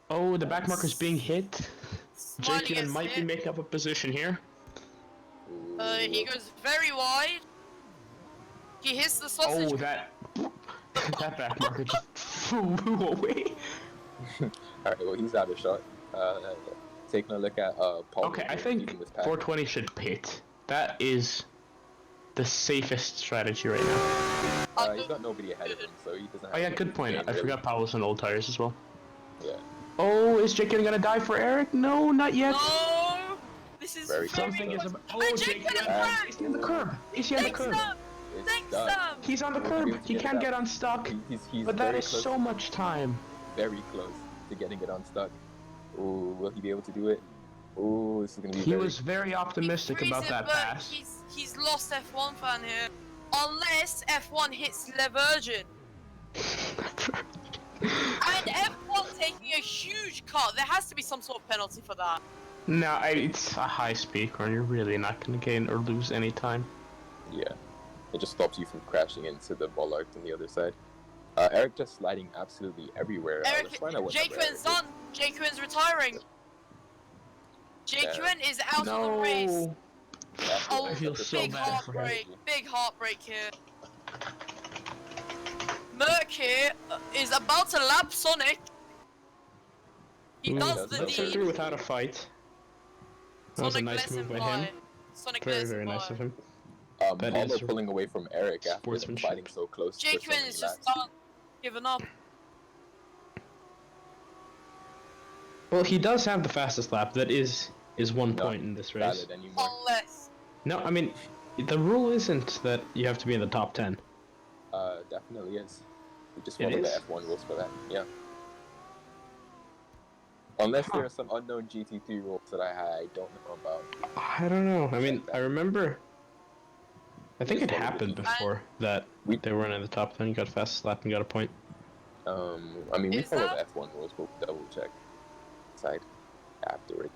S5: Oh, the back marker's being hit.
S4: Smiley
S5: JQN
S4: gets
S5: might be
S4: hit.
S5: making up a position here.
S4: He goes very wide. He hits the sausage.
S5: Oh, that that back marker just flew away.
S2: Alright, well, he's out of shot. Taking a look at Paul.
S5: Okay, I think 420 should pit. That is the safest strategy right now.
S2: He's got nobody ahead of him, so he doesn't have
S5: Oh yeah,
S2: to
S5: good point.
S2: gain,
S5: I
S2: really.
S5: forgot Paulo's on old tires as well.
S2: Yeah,
S5: Oh, is JQN gonna die for Eric? No, not yet.
S4: No! This is
S2: Very
S4: very
S2: close,
S5: Something
S2: though.
S5: is about. Oh,
S4: And JQN
S5: JQN is on the curb. Is he on the
S4: Thanks,
S5: curb?
S4: Sam!
S2: it's
S4: Thanks,
S2: done.
S4: Sam!
S5: He's on the
S2: He'll be able
S5: curb.
S2: to
S5: He
S2: get it
S5: can't
S2: out.
S5: get unstuck.
S2: He's
S5: But that
S2: very
S5: is
S2: close,
S5: so much time.
S2: very close to getting it unstuck. Ooh, will he be able to do it? Ooh, this is gonna be
S5: He
S2: very...
S5: was very optimistic
S4: Freeze
S5: about
S4: it,
S5: that
S4: but
S5: pass.
S4: He's lost F1 fan here. Unless F1 hits Le Virgin. And F1 taking a huge cut. There has to be some sort of penalty for that.
S5: No, it's a high speed corner. You're really not gonna gain or lose any time.
S2: Yeah, it just stops you from crashing into the bollard on the other side. Eric just sliding absolutely everywhere.
S4: Eric,
S2: Let's find out what
S4: Jay
S2: number Eric
S4: Quinn's
S2: is.
S4: done. Jay Quinn's retiring. Jay
S2: Yeah.
S4: Quinn is out of the race.
S2: That's
S4: Oh,
S5: I feel
S2: such a
S5: so
S4: big
S5: bad for him.
S4: heartbreak. Big heartbreak here. Merc here is about to lap Sonic. He
S5: Ooh,
S4: does the
S5: that's her
S4: deed.
S5: through without a fight. That was a
S4: Sonic
S5: nice
S4: lets
S5: move
S4: him
S5: by him.
S4: by. Sonic
S5: Very,
S4: lets
S5: very
S4: him
S5: nice
S4: by.
S5: of him. That
S2: Paulo
S5: is
S2: pulling away from Eric after them
S5: sportsmanship.
S2: fighting so close
S4: Jay
S2: for so
S4: Quinn
S2: many
S4: is just
S2: laps.
S4: done. Given up.
S5: Well, he does have the fastest lap. That is 1
S2: Not
S5: point in this race.
S2: valid anymore.
S4: Unless.
S5: No, I mean, the rule isn't that you have to be in the top 10.
S2: Definitely is. We just
S5: It
S2: follow the
S5: is?
S2: F1 rules for that. Yeah. Unless
S5: Huh.
S2: there are some unknown GT3 rules that I don't know about.
S5: I don't know. I mean, I remember. I think it
S2: Just follow the
S5: happened
S2: default.
S5: before that they weren't in the top 10, got fastest lap and got a point.
S2: I mean, we
S4: Is
S2: follow
S4: that-
S2: the F1 rules, but we'll double check side afterward.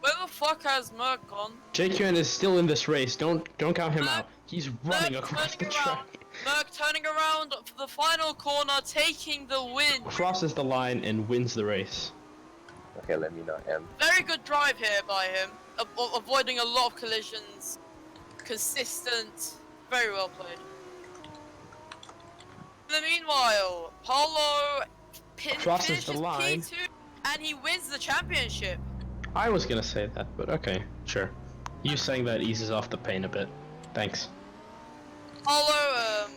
S4: Where the fuck has Merc gone?
S5: JQN is still in this race. Don't count him out. He's running
S4: Merc
S5: across the
S4: turning
S5: track.
S4: around. Merc turning around for the final corner, taking the win.
S5: Crosses the line and wins the race.
S2: Okay, let me not end.
S4: Very good drive here by him, avoiding a lot of collisions. Consistent, very well played. In the meanwhile, Paulo
S5: Crosses the
S4: finishes
S5: line.
S4: P2 and he wins the championship.
S5: I was gonna say that, but okay, sure. You saying that eases off the pain a bit. Thanks.
S4: Paulo,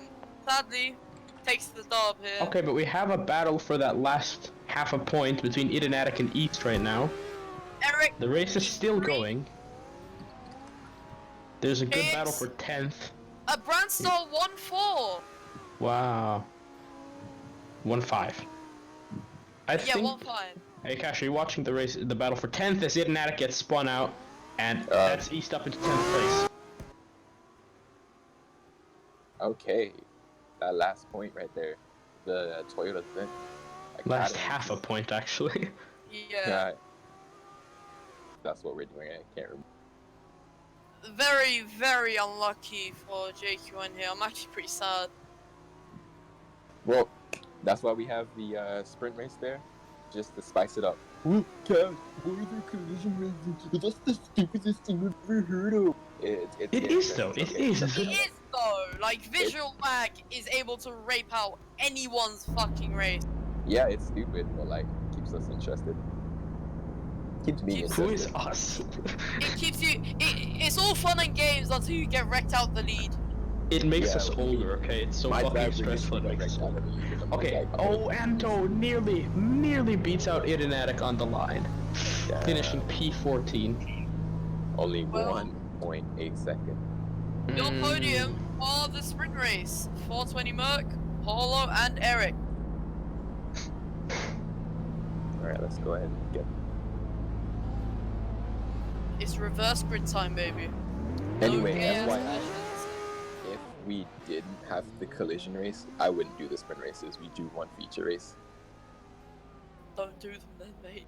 S4: sadly, takes the dub here.
S5: Okay, but we have a battle for that last half a point between Idionatic and East right now.
S4: Eric,
S5: The race is still going. There's a good
S4: It's-
S5: battle for 10th.
S4: a Brandstar 1-4.
S5: Wow. 1-5. I
S4: Yeah,
S5: think.
S4: 1-5.
S5: Hey Cash, are you watching the race, the battle for 10th as Idionatic gets spun out, and that's East up into 10th place.
S2: Okay, that last point right there, the Toyota thing.
S5: Last half a point, actually.
S4: Yeah.
S2: That's what we're doing. I can't remember.
S4: Very, very unlucky for JQN here. I'm actually pretty sad.
S2: Well, that's why we have the sprint race there, just to spice it up. Well, Cash, why are there collision races? That's the stupidest thing I've ever heard of.
S5: It is though. It is.
S4: It is though. Like visual lag is able to rape out anyone's fucking race.
S2: Yeah, it's stupid, but like keeps us interested. Keeps me
S4: Keeps-
S5: Who
S2: interested.
S5: is us?
S4: It keeps you. It's all fun and games until you get wrecked out the lead.
S5: It makes
S2: Yeah,
S5: us
S2: well,
S5: older, okay? It's so
S2: My
S5: fucking
S2: driver
S5: stressful. It
S2: usually
S5: makes us
S2: got
S5: older.
S2: wrecked out of the lead with a
S5: Okay.
S2: motorbike.
S5: Oh, Anto nearly beats out Idionatic on the line,
S2: Yeah,
S5: finishing P14.
S2: only
S4: Well-
S2: 1.8 seconds.
S4: Your podium for the sprint race: 420 Merc, Paulo, and Eric.
S2: All right, let's go ahead and get.
S4: It's reverse grid time, baby.
S2: Anyway,
S4: Okay,
S2: FYI,
S4: collisions.
S2: if we didn't have the collision race, I wouldn't do the sprint races. We do one feature race.
S4: Don't do them then, mate.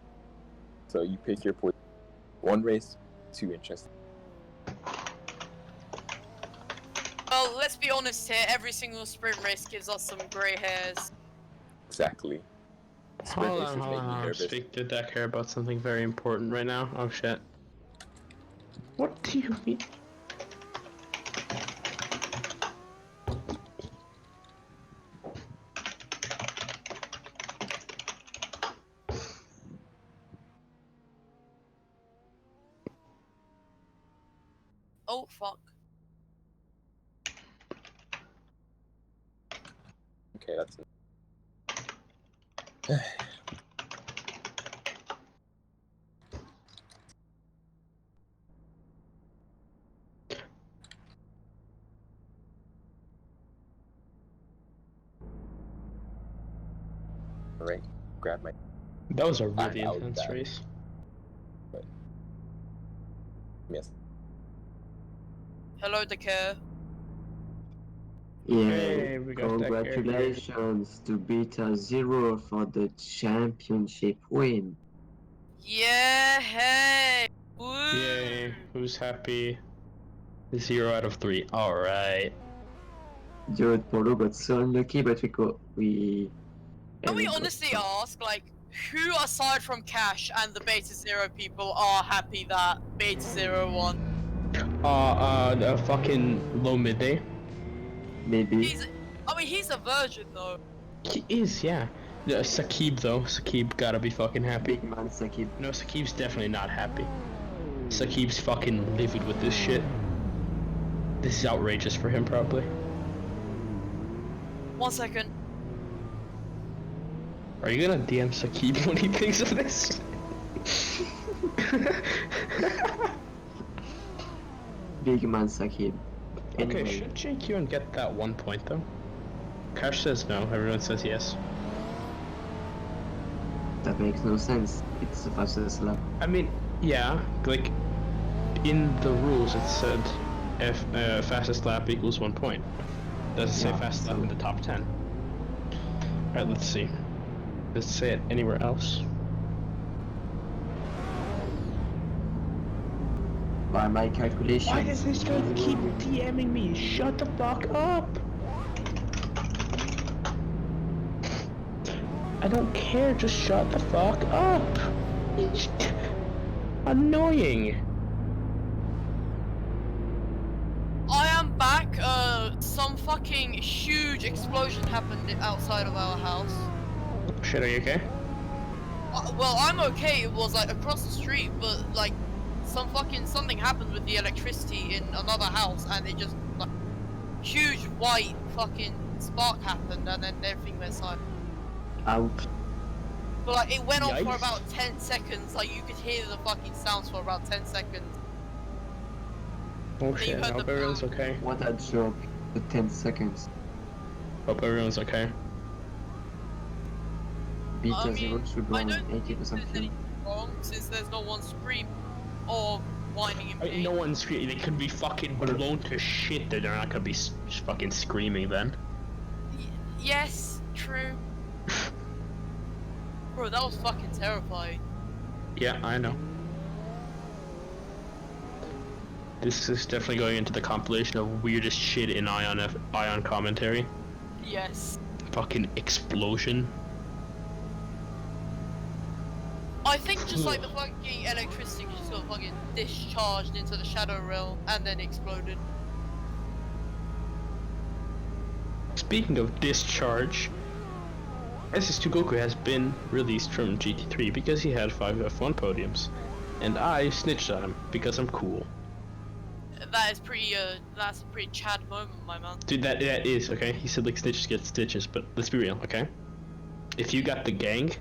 S2: So you pick your point. One race, two interesting.
S4: Well, let's be honest here. Every single sprint race gives us some grey hairs.
S2: Exactly. Sprint
S5: Hold
S2: races
S5: on,
S2: make
S5: hold
S2: me
S5: on.
S2: nervous.
S5: Speak to Deck here about something very important right now. Oh shit. What do you mean?
S4: Oh fuck.
S2: Okay, that's. All right, grab my.
S5: That was a really
S2: I'll
S5: intense
S2: die.
S5: race.
S2: Yes.
S4: Hello, Decare.
S6: Yeah,
S5: Hey, we got that character.
S6: congratulations to Beta Zero for the championship win.
S4: Yeah, hey. Woo.
S5: Yay! Who's happy? 0 out of 3. Alright.
S6: Dude, Polo got so unlucky, but we.
S4: Can we
S6: got
S4: honestly
S6: some-
S4: ask, like, who aside from Cash and the Beta Zero people are happy that Beta Zero won?
S5: The fucking low midday.
S6: Maybe.
S4: He's a virgin though.
S5: He is, yeah. Saqib though. Saqib gotta be fucking happy.
S6: Big man Sakib.
S5: No, Saqib's definitely not happy. Saqib's fucking livid with this shit. This is outrageous for him, probably.
S4: 1 second.
S5: Are you gonna DM Saqib when he thinks of this?
S6: Big man Sakib.
S5: Okay,
S6: Anyway,
S5: should JQ get that 1 point though? Cash says no, everyone says yes.
S6: that makes no sense. It's the fastest lap.
S5: I mean, yeah, like, in the rules it said fastest lap equals 1 point. Doesn't say
S6: Yeah,
S5: fastest lap
S6: so-
S5: in the top 10. Alright, let's see. Does it say it anywhere else?
S6: By my calculation.
S5: Why does this guy keep DMing me? Shut the fuck up! I don't care, just shut the fuck up! It's annoying!
S4: I am back. Some fucking huge explosion happened outside of our house.
S5: Shit, are you okay?
S4: Well, I'm okay. It was like across the street, but like something happened with the electricity in another house, and it just like huge white fucking spark happened, and then everything went silent.
S6: Ouch.
S4: But like it went on for
S5: Yikes.
S4: about 10 seconds. Like you could hear the fucking sounds for about 10 seconds.
S5: Oh
S4: you
S5: shit, I
S4: heard
S5: hope
S4: the
S5: everyone's
S4: boom.
S5: okay.
S6: What a joke. The 10 seconds.
S5: Hope everyone's okay.
S6: Beta
S4: I
S6: Zero
S4: mean,
S6: should
S4: I
S6: run
S4: don't think
S6: 80%
S4: there's
S6: fuel.
S4: anything wrong since there's no one scream or whining in pain.
S5: No one's screaming. They could be fucking blown to shit. They're not gonna be fucking screaming then.
S4: Yes, true. Bro, that was fucking terrifying.
S5: Yeah, I know. This is definitely going into the compilation of weirdest shit in Ion commentary.
S4: Yes.
S5: Fucking explosion.
S4: I think just like the fucking electricity just got fucking discharged into the shadow realm and then exploded.
S5: Speaking of discharge, SS2 Goku has been released from GT3 because he had 5 F1 podiums. And I snitched on him because I'm cool.
S4: That is pretty, that's a pretty Chad moment, my man.
S5: Dude, that is, okay? He said like snitches get stitches, but let's be real, okay? If you got the gang,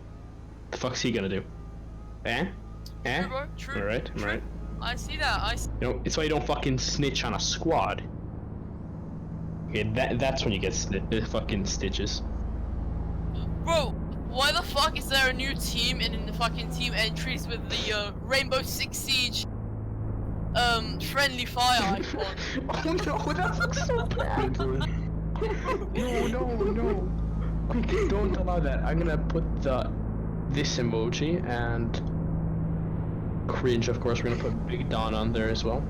S5: the fuck's he gonna do? Eh? Eh?
S4: True, bro, true.
S5: Alright,
S4: true.
S5: alright.
S4: I see that,
S5: You know, it's why you don't fucking snitch on a squad. Okay, that's when you get fucking stitches.
S4: Bro, why the fuck is there a new team in the fucking team entries with the, Rainbow Six Siege, friendly fire icon?
S5: Oh no, that looks so bad! No. Quick, don't allow that. I'm gonna put this emoji and cringe, of course. We're gonna put Big Don on there as well.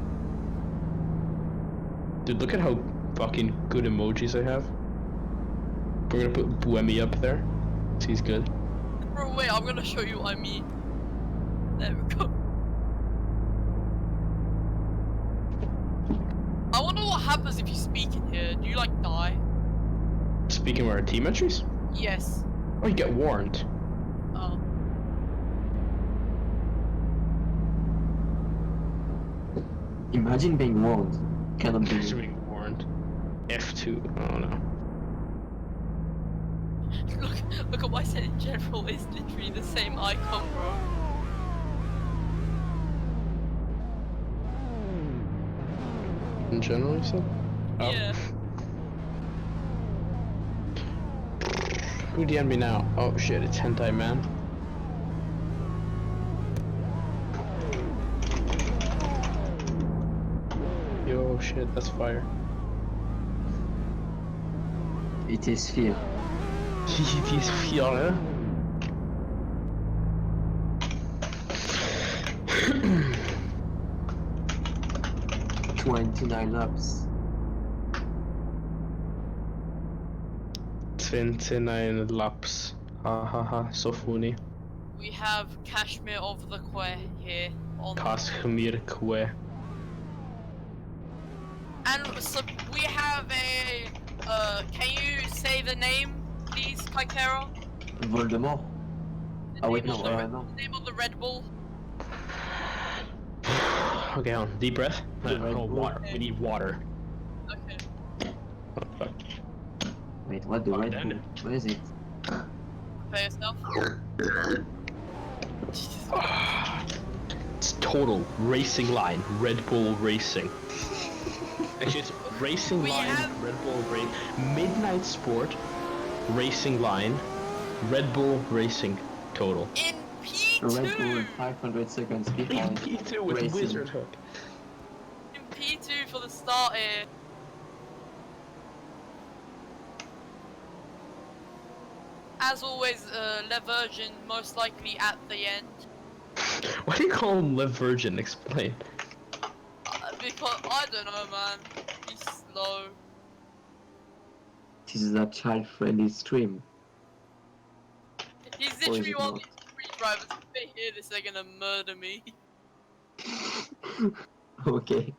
S5: Dude, look at how fucking good emojis I have. We're gonna put Buemi up there. He's good.
S4: Bro, wait, I'm gonna show you what I mean. There we go. I wonder what happens if you speak in here. Do you like die?
S5: Speaking of our team entries,
S4: Yes.
S5: oh, you get warned.
S4: Oh.
S6: Imagine being warned. Cannot be.
S5: Just being warned. F2. Oh no.
S4: Look at what I said in general. It's literally the same icon, bro.
S5: In general, you said? Oh.
S4: Yeah.
S5: Who DM'd me now? Oh shit, it's Hentai Man. Yo, shit, that's fire.
S6: It is fear.
S5: It is fire.
S6: 29 laps.
S5: 29 laps. Ha ha ha, so funny.
S4: We have Kashmir of the Quay here on.
S5: Kashmir Kwe.
S4: And so we have a. Can you say the name, please, Kaikero?
S6: Voldemort.
S4: The
S6: Ah wait,
S4: name
S6: no,
S4: of the,
S6: no.
S4: the name of the Red Bull.
S5: Okay, on. Deep breath.
S6: The Red
S5: Oh,
S6: Bull.
S5: water. We need water.
S4: Okay.
S6: Wait, what the
S5: Oh,
S6: Red
S5: then.
S6: Bull? What is it?
S4: Prepare yourself. Jesus.
S5: It's total racing line. Red Bull Racing. Actually, it's Racing
S4: We
S5: Line,
S4: have-
S5: Red Bull Race, Midnight Sport, Racing Line, Red Bull Racing total.
S4: In
S6: Red Bull
S4: P2!
S6: 500 seconds behind.
S5: P2 with
S6: Racing.
S5: Wizard Hook.
S4: In P2 for the start here. As always, Le Virgin most likely at the end.
S5: Why do you call him Live Virgin? Explain.
S4: Because, I don't know, man. He's slow.
S6: This is a child-friendly stream.
S4: He's
S6: Or is
S4: literally
S6: it
S4: one of
S6: not?
S4: these free drivers. If they hear this, they're gonna murder me.
S6: Okay.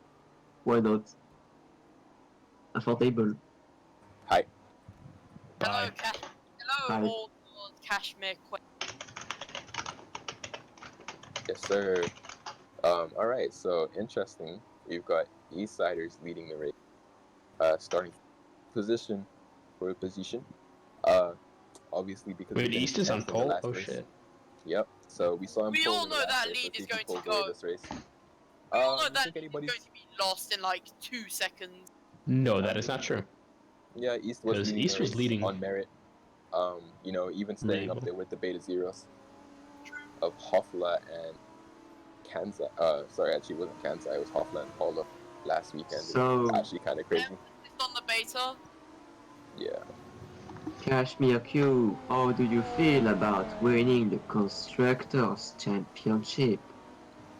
S6: Why not? Affordable.
S2: Hi.
S4: Hello,
S5: Bye.
S4: Hello,
S6: Hi.
S4: old Kashmir Quay.
S2: Yes, sir. All right. So interesting. We've got Eastsiders leading the race, starting position for position. Obviously because
S5: Wait,
S2: we finished
S5: East is on
S2: 10th in the
S5: pole?
S2: last
S5: Oh
S2: race.
S5: shit.
S2: Yep. So we saw him.
S4: We
S2: pull
S4: all
S2: in the
S4: know
S2: last
S4: that
S2: race.
S4: lead
S2: Let's
S4: is
S2: see if he
S4: going to
S2: pulls away
S4: go.
S2: this race.
S4: We all know
S2: I
S4: that
S2: think
S4: lead is going
S2: anybody's.
S4: to be lost in like 2 seconds.
S5: No, that is not true.
S2: Yeah, East was
S5: 'Cause
S2: leading
S5: East
S2: the
S5: was
S2: race
S5: leading.
S2: on merit. Even staying up
S5: Legal.
S2: there with the Beta Zeros of Hofla and Kanza. Sorry, actually it wasn't Kanza. It was Hofla and Paula last weekend.
S6: So-
S2: It's actually kind of crazy.
S4: It's on the beta.
S2: Yeah.
S6: Kashmir Q, how do you feel about winning the Constructors' Championship?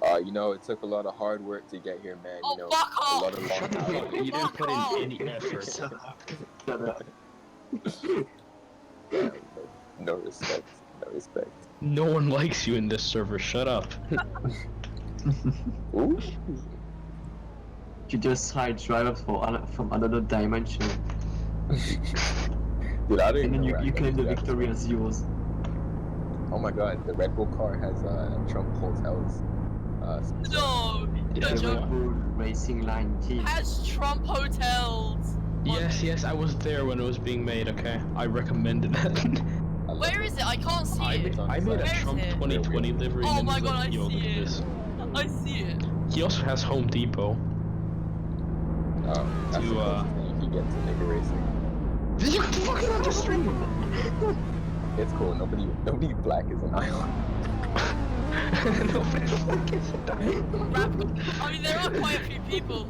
S2: It took a lot of hard work to get here, man.
S4: Oh,
S2: You know,
S4: fuck
S2: a
S4: off!
S2: lot of long
S5: Shut the fuck up. You didn't
S4: Fuck
S5: put in
S4: off.
S5: any effort.
S6: Shut up.
S2: No respect. No respect.
S5: No one likes you in this server. Shut up.
S2: Ooh.
S6: You just hide drivers from another dimension,
S2: Dude, I don't even
S6: and then
S2: know
S6: you,
S2: where I
S6: you
S2: got
S6: claim the
S2: these drivers
S6: victory
S2: from.
S6: as yours.
S2: Oh my god, the Red Bull car has Trump hotels.
S4: No!
S5: Yeah,
S6: The
S4: The
S5: everyone-
S6: Red Bull Racing Line team.
S4: has Trump hotels.
S5: Yes, I was there when it was being made, okay? I recommended it.
S2: I love
S4: Where is it? I can't see
S5: I
S4: it.
S5: made a
S4: Where is
S5: Trump
S4: it?
S5: 2020 livery
S4: Oh
S5: and
S4: my
S5: he's
S4: God,
S5: like,
S4: I
S5: yo,
S4: see
S5: look at
S4: it.
S5: this.
S4: I see it.
S5: He also has Home Depot.
S2: That's
S5: To,
S2: the closest thing you can get to nigga racing.
S5: Did you fucking on the stream?
S2: It's cool. Nobody black is an island.
S5: No, fuck is
S4: I mean, there are quite a few people.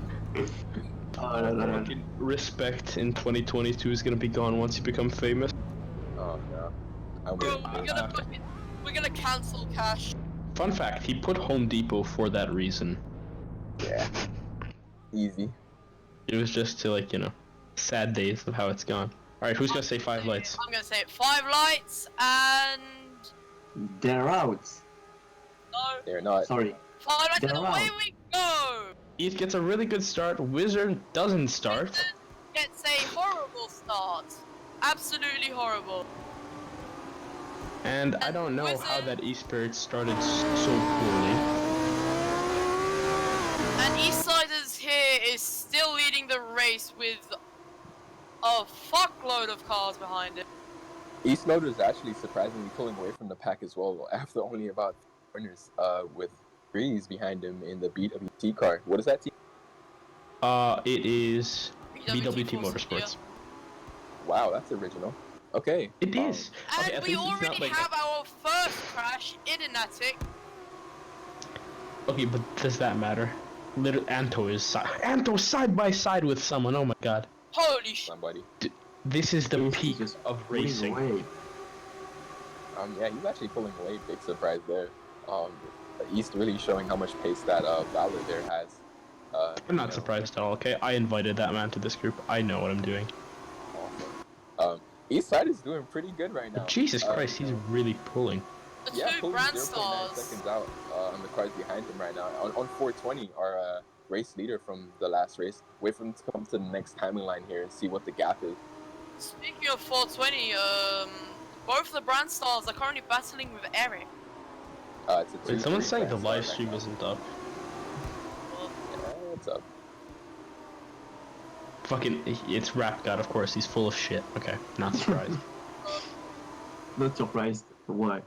S6: Oh, no.
S5: Fucking respect in 2022 is gonna be gone once you become famous.
S2: Oh no. I'm
S4: Bro,
S2: waiting.
S4: we're gonna cancel Cash.
S5: Fun fact, he put Home Depot for that reason.
S2: Yeah. Easy.
S5: It was just to, sad days of how it's gone. Alright, who's gonna say 5 lights?
S4: I'm gonna say it. 5 lights and
S6: They're out.
S4: no.
S2: They're not.
S6: Sorry.
S4: 5 lights and
S6: They're
S4: away
S6: out.
S4: we go.
S5: Eve gets a really good start, Wizard doesn't start.
S4: Gets a horrible start. Absolutely horrible.
S5: And I don't know how
S4: Wizard-
S5: that E-Spirit started so poorly.
S4: And Eastsiders here is still leading the race with a fuckload of cars behind it.
S2: East Motor is actually surprisingly pulling away from the pack as well after only about 3 corners with Breeze behind him in the BWT car. What is that team?
S5: It is BWT
S4: Force
S5: Motorsports.
S2: Wow, that's original. Okay.
S5: It is.
S4: And
S5: Okay, at
S4: we
S5: least it's not
S4: already
S5: like-
S4: have our first crash in Idiomatic.
S5: Okay, but does that matter? Anto's side by side with someone. Oh my god.
S4: Holy shit.
S2: Somebody.
S5: This is the
S6: He's
S5: peak
S6: just
S5: of
S6: pulling
S5: racing.
S6: away.
S2: Yeah, he's actually pulling away. Big surprise there. East really showing how much pace that Valor there has.
S5: I'm not surprised at all, okay? I invited that man to this group. I know what I'm doing.
S2: Awesome. Eastside is doing pretty good right now.
S5: Jesus Christ,
S2: you
S5: he's
S2: know,
S5: really pulling.
S4: The
S2: yeah,
S4: two
S2: pulling
S4: brand
S2: 0.9
S4: stars.
S2: seconds out on the cars behind him right now. On 420, our race leader from the last race. Wait for him to come to the next timing line here and see what the gap is.
S4: Speaking of 420, both the brand stars are currently battling with Eric.
S2: It's a
S5: Wait,
S2: 2-3
S5: someone's saying the
S2: grand start
S5: live
S2: right
S5: stream
S2: now.
S5: isn't up.
S2: Yeah, it's up.
S5: Fucking, it's Rap God, of course. He's full of shit. Okay, not surprised.
S6: Not surprised. Why?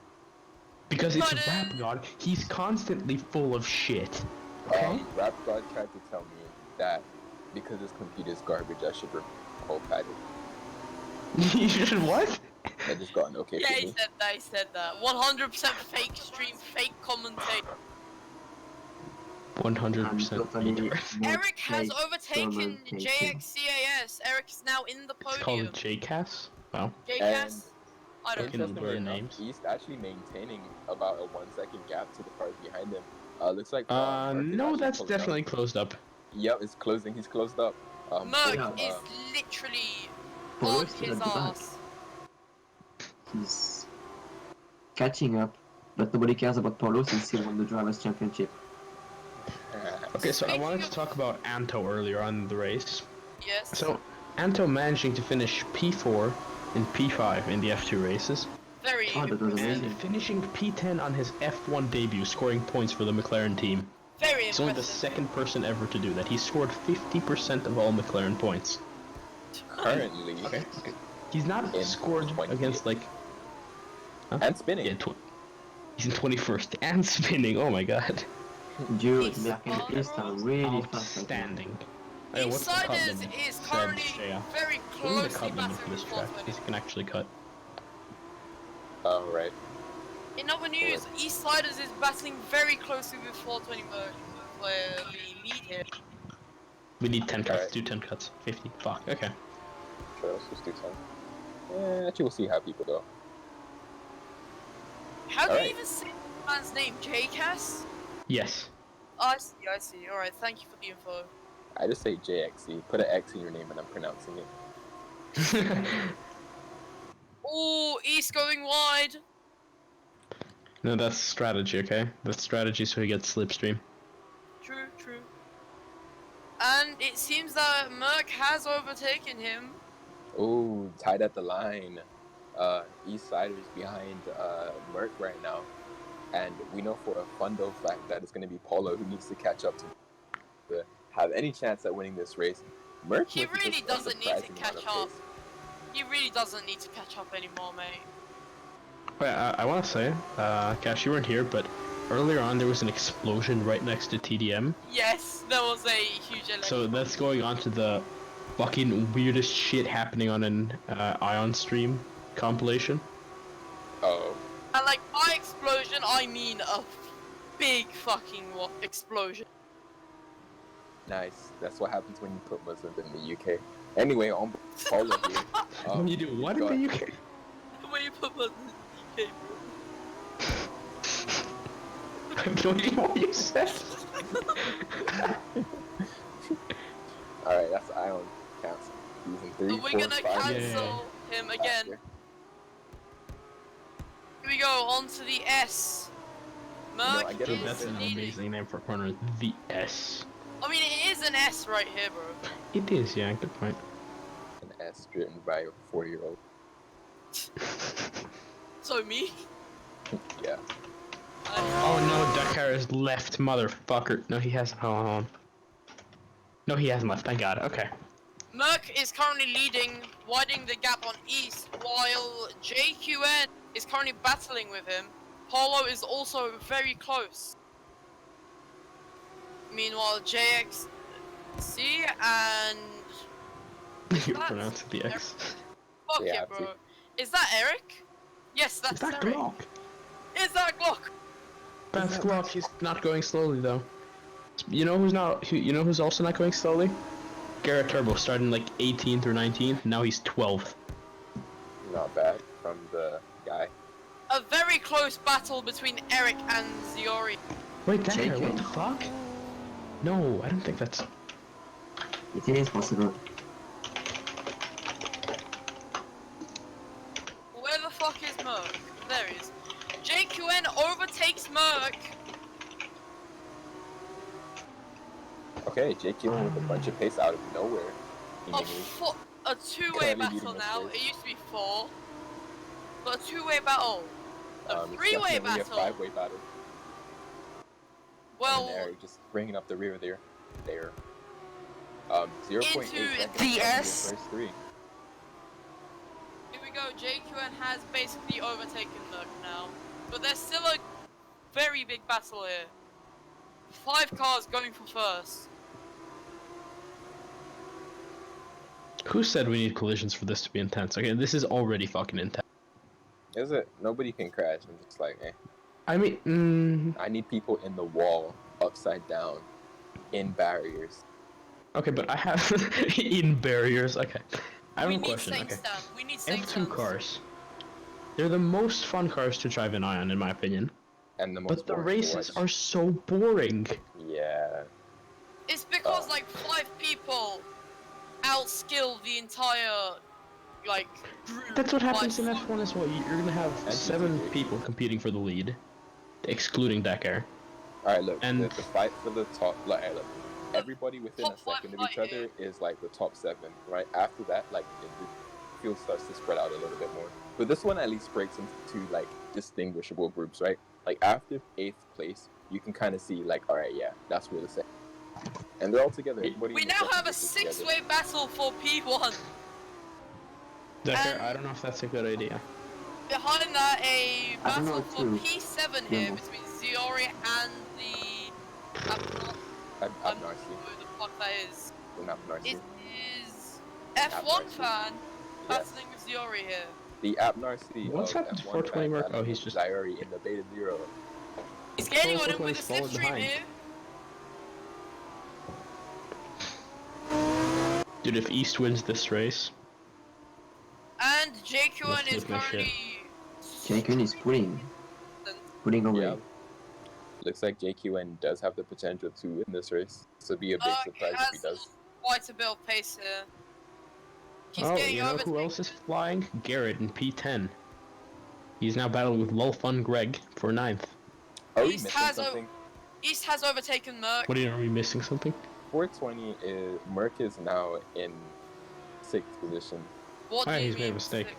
S5: Because it's
S4: But,
S5: Rap God. He's constantly full of shit. Okay?
S2: Rap God tried to tell me that because his computer's garbage, I should remove it.
S5: You should what?
S2: I just got an okay
S4: Yeah,
S2: for
S4: he
S2: me.
S4: said that. 100% fake stream, fake commentate.
S5: 100%
S6: Totally
S5: retard.
S6: not
S4: Eric has
S6: fake
S4: overtaken
S6: commentating.
S4: JXCAS. Eric is now in the
S5: It's called
S4: podium.
S5: JCAS? Wow.
S4: JCAS? I don't
S5: Fucking
S4: know.
S2: Interestingly
S5: blur
S2: enough,
S5: names.
S2: East actually maintaining about a 1 second gap to the cars behind him. Looks like Merck is
S5: No,
S2: actually
S5: that's
S2: pulling up.
S5: definitely closed up.
S2: Yep, it's closing. He's closed up.
S4: Merc
S6: yeah.
S4: is literally
S6: Polo
S4: on
S6: is still
S4: his
S6: at the back.
S4: ass.
S6: He's catching up, but nobody cares about Polo since he won the Drivers' Championship.
S5: Okay, so I
S4: Speaking
S5: wanted to
S4: of-
S5: talk about Anto earlier on in the race.
S4: Yes.
S5: So, Anto managing to finish P4 and P5 in the F2 races,
S4: Very
S6: Oh, that was
S5: and
S6: amazing.
S5: finishing P10 on his F1 debut, scoring points for the McLaren team.
S4: very
S5: He's only the
S4: impressive.
S5: second person ever to do that. He scored 50% of all McLaren points.
S2: Currently,
S5: Okay. He's not
S2: In
S5: scored
S2: 20th.
S5: against like. Huh?
S2: and spinning.
S5: Yeah, he's in 21st and spinning. Oh my god.
S6: Dude,
S4: He's
S6: Merck and East are really fast right now.
S5: Outstanding. Hey, what's the
S4: Eastsiders
S5: Cutland?
S4: is
S5: Said
S4: currently
S5: Shea.
S4: very
S5: Give me the
S4: closely
S5: Cutland
S4: battling
S5: for
S4: with
S5: this track,
S4: 420.
S5: because he can actually cut.
S2: Right.
S4: In other news, Eastsiders is battling very closely with 420 Merc, where we lead here.
S5: We need 10 cuts.
S2: Alright.
S5: Do 10 cuts. 50. Fuck. Okay.
S2: Sure, let's just do 10. Actually, we'll see how people go.
S4: How do you
S2: Alright.
S4: even say the man's name? JCAS?
S5: Yes.
S4: Oh, I see. Alright, thank you for the info.
S2: I just say JXC. Put an X in your name and I'm pronouncing it.
S4: Oh, East going wide.
S5: No, that's strategy, okay? That's strategy so he gets slipstream.
S4: True, true. And it seems that Merc has overtaken him.
S2: Ooh, tied at the line. Eastsiders behind Merck right now. And we know for a fundo fact that it's going to be Polo who needs to catch up to have any chance at winning this race. Merck
S4: He
S2: with
S4: really
S2: just a
S4: doesn't need to
S2: surprising
S4: catch
S2: amount of
S4: up.
S2: pace.
S4: He really doesn't need to catch up anymore, mate.
S5: Wait, I want to say, Cash, you weren't here, but earlier on there was an explosion right next to TDM.
S4: Yes, there was a huge electric.
S5: So that's going on to the fucking weirdest shit happening on an Ion stream compilation.
S2: Oh,
S4: And like, by explosion, I mean a big fucking explosion.
S2: nice. That's what happens when you put Muslims in the UK. Anyway, on Polo here.
S5: When you do
S2: we've
S5: what
S2: got-
S5: in the UK?
S4: When you put Muslims in the UK, bro.
S5: I have no idea what you said.
S2: Alright, that's Ion counts. Season 3,
S4: But we're
S2: 4,
S4: gonna
S2: 5.
S4: cancel him again.
S2: Here.
S4: Here we go, on to the S. Merc
S2: I get
S5: Dude,
S2: it.
S5: that's
S4: is
S5: an
S4: leading.
S5: amazing name for a corner. The S.
S4: I mean, it is an S right here, bro.
S5: It is, yeah, good point.
S2: An S driven by a 4-year-old.
S4: So me?
S2: Yeah.
S5: Oh no, Dakar is left, motherfucker. No, he hasn't. Hold on. No, he hasn't left. Thank God. Okay.
S4: Merc is currently leading, widening the gap on East, while JQN is currently battling with him. Polo is also very close. Meanwhile, JXC and...
S5: You
S4: that-
S5: pronounced the X.
S4: Fuck
S2: Yeah,
S4: yeah,
S2: I see.
S4: bro. Is that Eric? Yes, that's
S5: Is that
S4: Eric.
S5: Glock?
S4: Is that Glock?
S5: That's Glock. He's not going slowly though. You know who's not? You know who's also not going slowly? Garrett Turbo, starting like 18th or 19th. Now he's 12th.
S2: Not bad from the guy.
S4: A very close battle between Eric and Ziori.
S5: Wait, Dakar,
S6: Jake.
S5: what the fuck? No, I don't think that's.
S6: It is possible.
S4: Where the fuck is Merc? There he is. JQN overtakes Merc.
S2: Okay, JQ with a bunch of pace out of nowhere.
S4: A two-way
S2: Currently leading
S4: battle
S2: this
S4: now.
S2: race.
S4: It used to be 4. But a two-way battle. A
S2: It's
S4: three-way
S2: definitely
S4: battle.
S2: a 5-way battle.
S4: Well,
S2: And there, just bringing up the rear there. 0.8
S4: into
S2: seconds.
S4: the
S2: That'll be
S4: S.
S2: your first 3.
S4: Here we go. JQN has basically overtaken Merc now. But there's still a very big battle here. 5 cars going for first.
S5: Who said we need collisions for this to be intense? Okay, this is already fucking intense.
S2: Is it? Nobody can crash. I'm just like, eh.
S5: I mean,
S2: I need people in the wall, upside down, in barriers.
S5: okay, but I have in barriers. Okay, I have
S4: We
S5: a
S4: need
S5: question.
S4: Saint
S5: Okay,
S4: Stamp. We need Saint
S5: F2
S4: Stamp.
S5: cars. They're the most fun cars to drive in Ion, in my opinion.
S2: And the most
S5: But the
S2: boring to
S5: races
S2: watch.
S5: are so boring.
S2: Yeah.
S4: It's because like 5 people outskill the entire like group.
S5: That's what happens in
S4: by
S5: F1 as well. You're gonna have
S2: And
S5: 7
S2: GT3.
S5: people competing for the lead, excluding Decker.
S2: Alright, look,
S5: And-
S2: the fight for the top, like, look, everybody within a
S4: Top 5
S2: second of each
S4: fight
S2: other is like the top 7, right? After that, like, the field starts to spread out a little bit more. But this one at least breaks into like distinguishable groups, right? Like after 8th place, you can kind of see like, alright, yeah, that's where the second. And they're all together. Everybody
S4: We
S2: in the
S4: now
S2: second
S4: have a
S2: group is together.
S4: 6-way battle for P1.
S5: Decker, I don't know if that's a good idea.
S4: Behind that, a
S6: I don't
S4: battle
S6: know
S4: for
S6: too.
S4: P7 here
S6: Yeah.
S4: between Ziori and the
S2: Abnarsi.
S4: who the fuck that is.
S2: Well, not Narsi.
S4: It is F1 fan
S2: Yes.
S4: battling with Ziori here.
S2: The Abnarsi
S5: What's
S2: of
S5: happened to
S2: F1
S5: 420
S2: fan
S5: Mark? Oh,
S2: battling
S5: he's
S2: with
S5: just-
S2: Zyori in the Beta Zero.
S4: He's gaining
S5: Oh,
S4: on him with a
S5: 420's falling
S4: slipstream
S5: behind.
S4: here.
S5: Dude, if East wins this race,
S4: And JQN
S5: Let's
S4: is
S5: lose my shit.
S4: currently
S6: JQN is pulling away.
S2: Yeah. Looks like JQN does have the potential to win this race. This would be a big surprise if he does.
S4: quite a bit of pace here. He's
S5: oh,
S4: getting
S5: you know
S4: over
S5: who else is flying? Garrett in P10. He's now battling with Lolfun Greg for 9th.
S2: Are we
S4: East
S2: missing
S4: has
S2: something?
S4: East has overtaken Merc.
S5: What are we missing something?
S2: 420 is Merc is now in 6th position.
S4: What
S5: Ah,
S4: do you
S5: he's made a
S4: mean?
S5: mistake.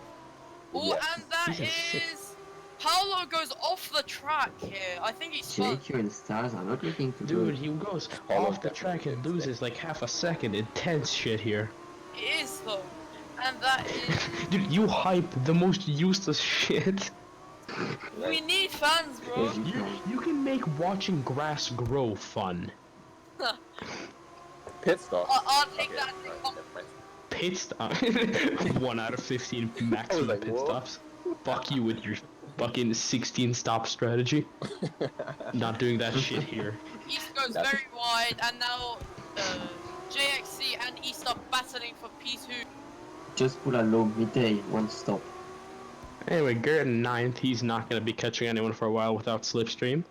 S4: Oh,
S2: Yes.
S4: and that
S5: He's in sixth.
S4: is Paolo goes off the track here. I think he's spun.
S6: JQN stars are not looking too
S5: Dude,
S6: good.
S5: he goes
S2: Paulo
S5: off the track and
S2: definitely
S5: loses like half a second. Intense shit here.
S4: It is though, and that is.
S5: Dude, you hype the most useless shit.
S4: We need fans, bro.
S6: Every time.
S5: You can make watching grass grow fun.
S2: Pit stop.
S4: I'll take that.
S2: Never mind.
S5: Pit stop. 1 out of 15
S2: I
S5: maximum
S2: was like,
S5: pit
S2: whoa.
S5: stops. Fuck you with your fucking 16 stop strategy. Not doing that shit here.
S4: East goes
S2: That's-
S4: very wide, and now JXC and East are battling for P2.
S6: Just pull a low midday, one stop.
S5: Anyway, Garrett in 9th. He's not gonna be catching anyone for a while without slipstream.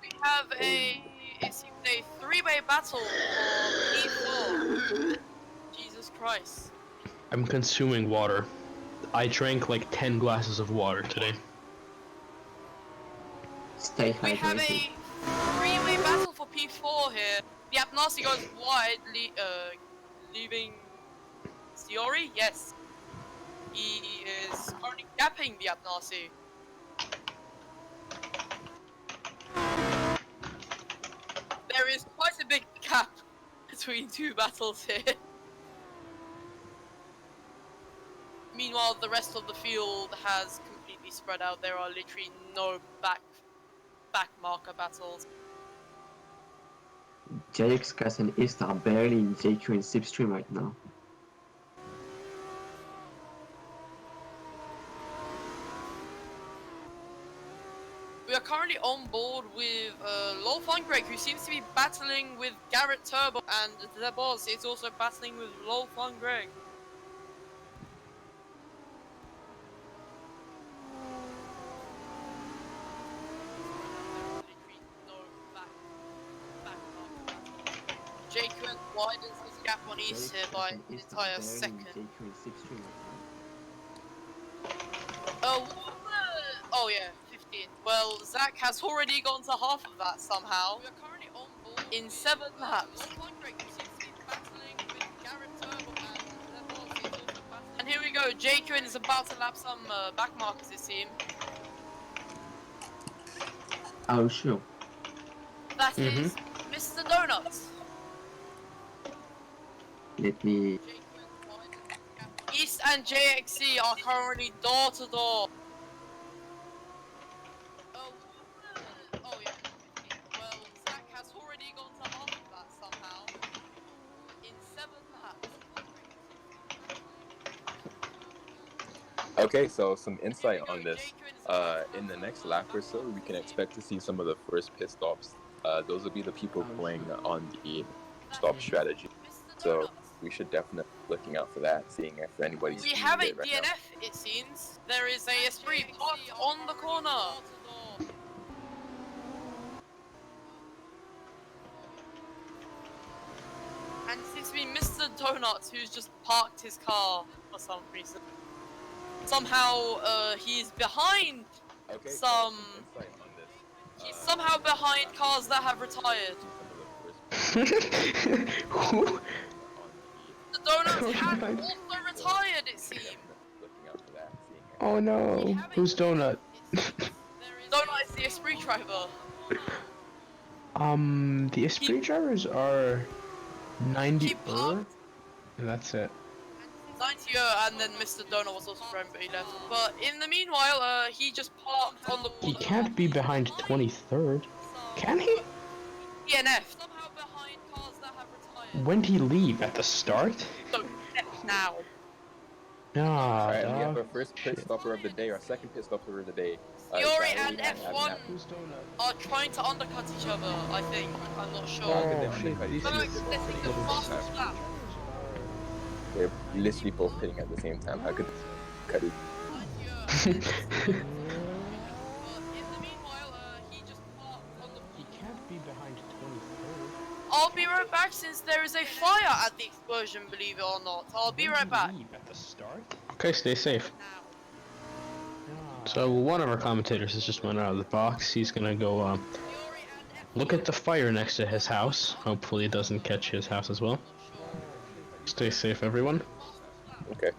S4: We have it seems a 3-way battle for P4. Jesus Christ.
S5: I'm consuming water. I drank like 10 glasses of water today.
S6: Stay
S4: We have
S6: hydrated.
S4: a 3-way battle for P4 here. The Apnasi goes wide, leaving Siori. Yes, he is currently gapping the Apnasi. There is quite a big gap between 2 battles here. Meanwhile, the rest of the field has completely spread out. There are literally no back marker battles.
S6: JX Class and East are barely in JQ and slipstream right now.
S4: We are currently on board with Lol Fungreg, who seems to be battling with Garrett Turbo, and the boss is also battling with Lol Fungreg. No back marker battles. widens his gap on East here by an entire second. Oh, oh yeah, 15. Well, Zach has already gone to half of that somehow. We are currently on board in 7 laps. Greg, who seems to be battling with Garrett Turbo, and Levos is also battling. And here we go, JQN is about to lap some back markers, it seems.
S6: Oh, sure.
S4: That is Mr. Donuts.
S6: Let me.
S4: East and JXC are currently door to door. Oh, oh yeah, 15. Well, Zach has already gone to half of that somehow. In 7 laps.
S2: Okay, so some insight on this. In the next lap or so, we can expect to see some of the first pit stops. Those will be the people going on the stop strategy. So we should definitely be looking out for that, seeing if anybody's
S4: We have a
S2: speeding right now.
S4: DNF, it seems. There is a Esprit parked on the corner. And it seems to be Mr. Donuts who's just parked his car for some reason. Somehow, he's behind
S2: Okay, so
S4: some...
S2: insight on this.
S4: He's somehow behind cars that have retired.
S5: Who?
S4: The Donuts
S5: Oh
S4: have
S5: my-
S4: also retired, it seems.
S2: Looking out for that, seeing if
S5: Oh no. Who's Donut?
S4: Donut is the Esprit driver.
S5: The Esprit drivers are 90
S4: He parked.
S5: and that's it.
S4: 90 and then Mr. Donut was also friend, but he left. But in the meanwhile, he just parked on the
S5: He
S4: corner.
S5: can't be behind 23rd. Can he?
S4: DNF. Somehow behind cars that have retired.
S5: When did he leave? At the start?
S4: So, now.
S5: Nah,
S2: Alright, we have
S5: dog.
S2: our first pit
S5: Shit.
S2: stopper of the day, our second pit stopper of the day.
S4: Fury
S2: Zachary
S4: and F1
S5: Who's Donut?
S4: are trying to undercut each other, I think. I'm not sure.
S5: Oh,
S2: they
S5: shit,
S2: undercut each
S4: But
S2: other.
S4: like, letting the fastest lap.
S2: They're literally both hitting at the same time. How could cut it?
S4: But in the meanwhile, he just parked on the
S5: He can't be behind 23rd.
S4: I'll be right back since there is a fire at the explosion, believe it or not. I'll be right back.
S5: At the start? Okay, stay safe.
S4: Now.
S5: So one of our commentators has just went out of the box. He's gonna go
S4: Fury and F1.
S5: look at the fire next to his house. Hopefully it doesn't catch his house as well. Stay safe, everyone.
S2: Okay.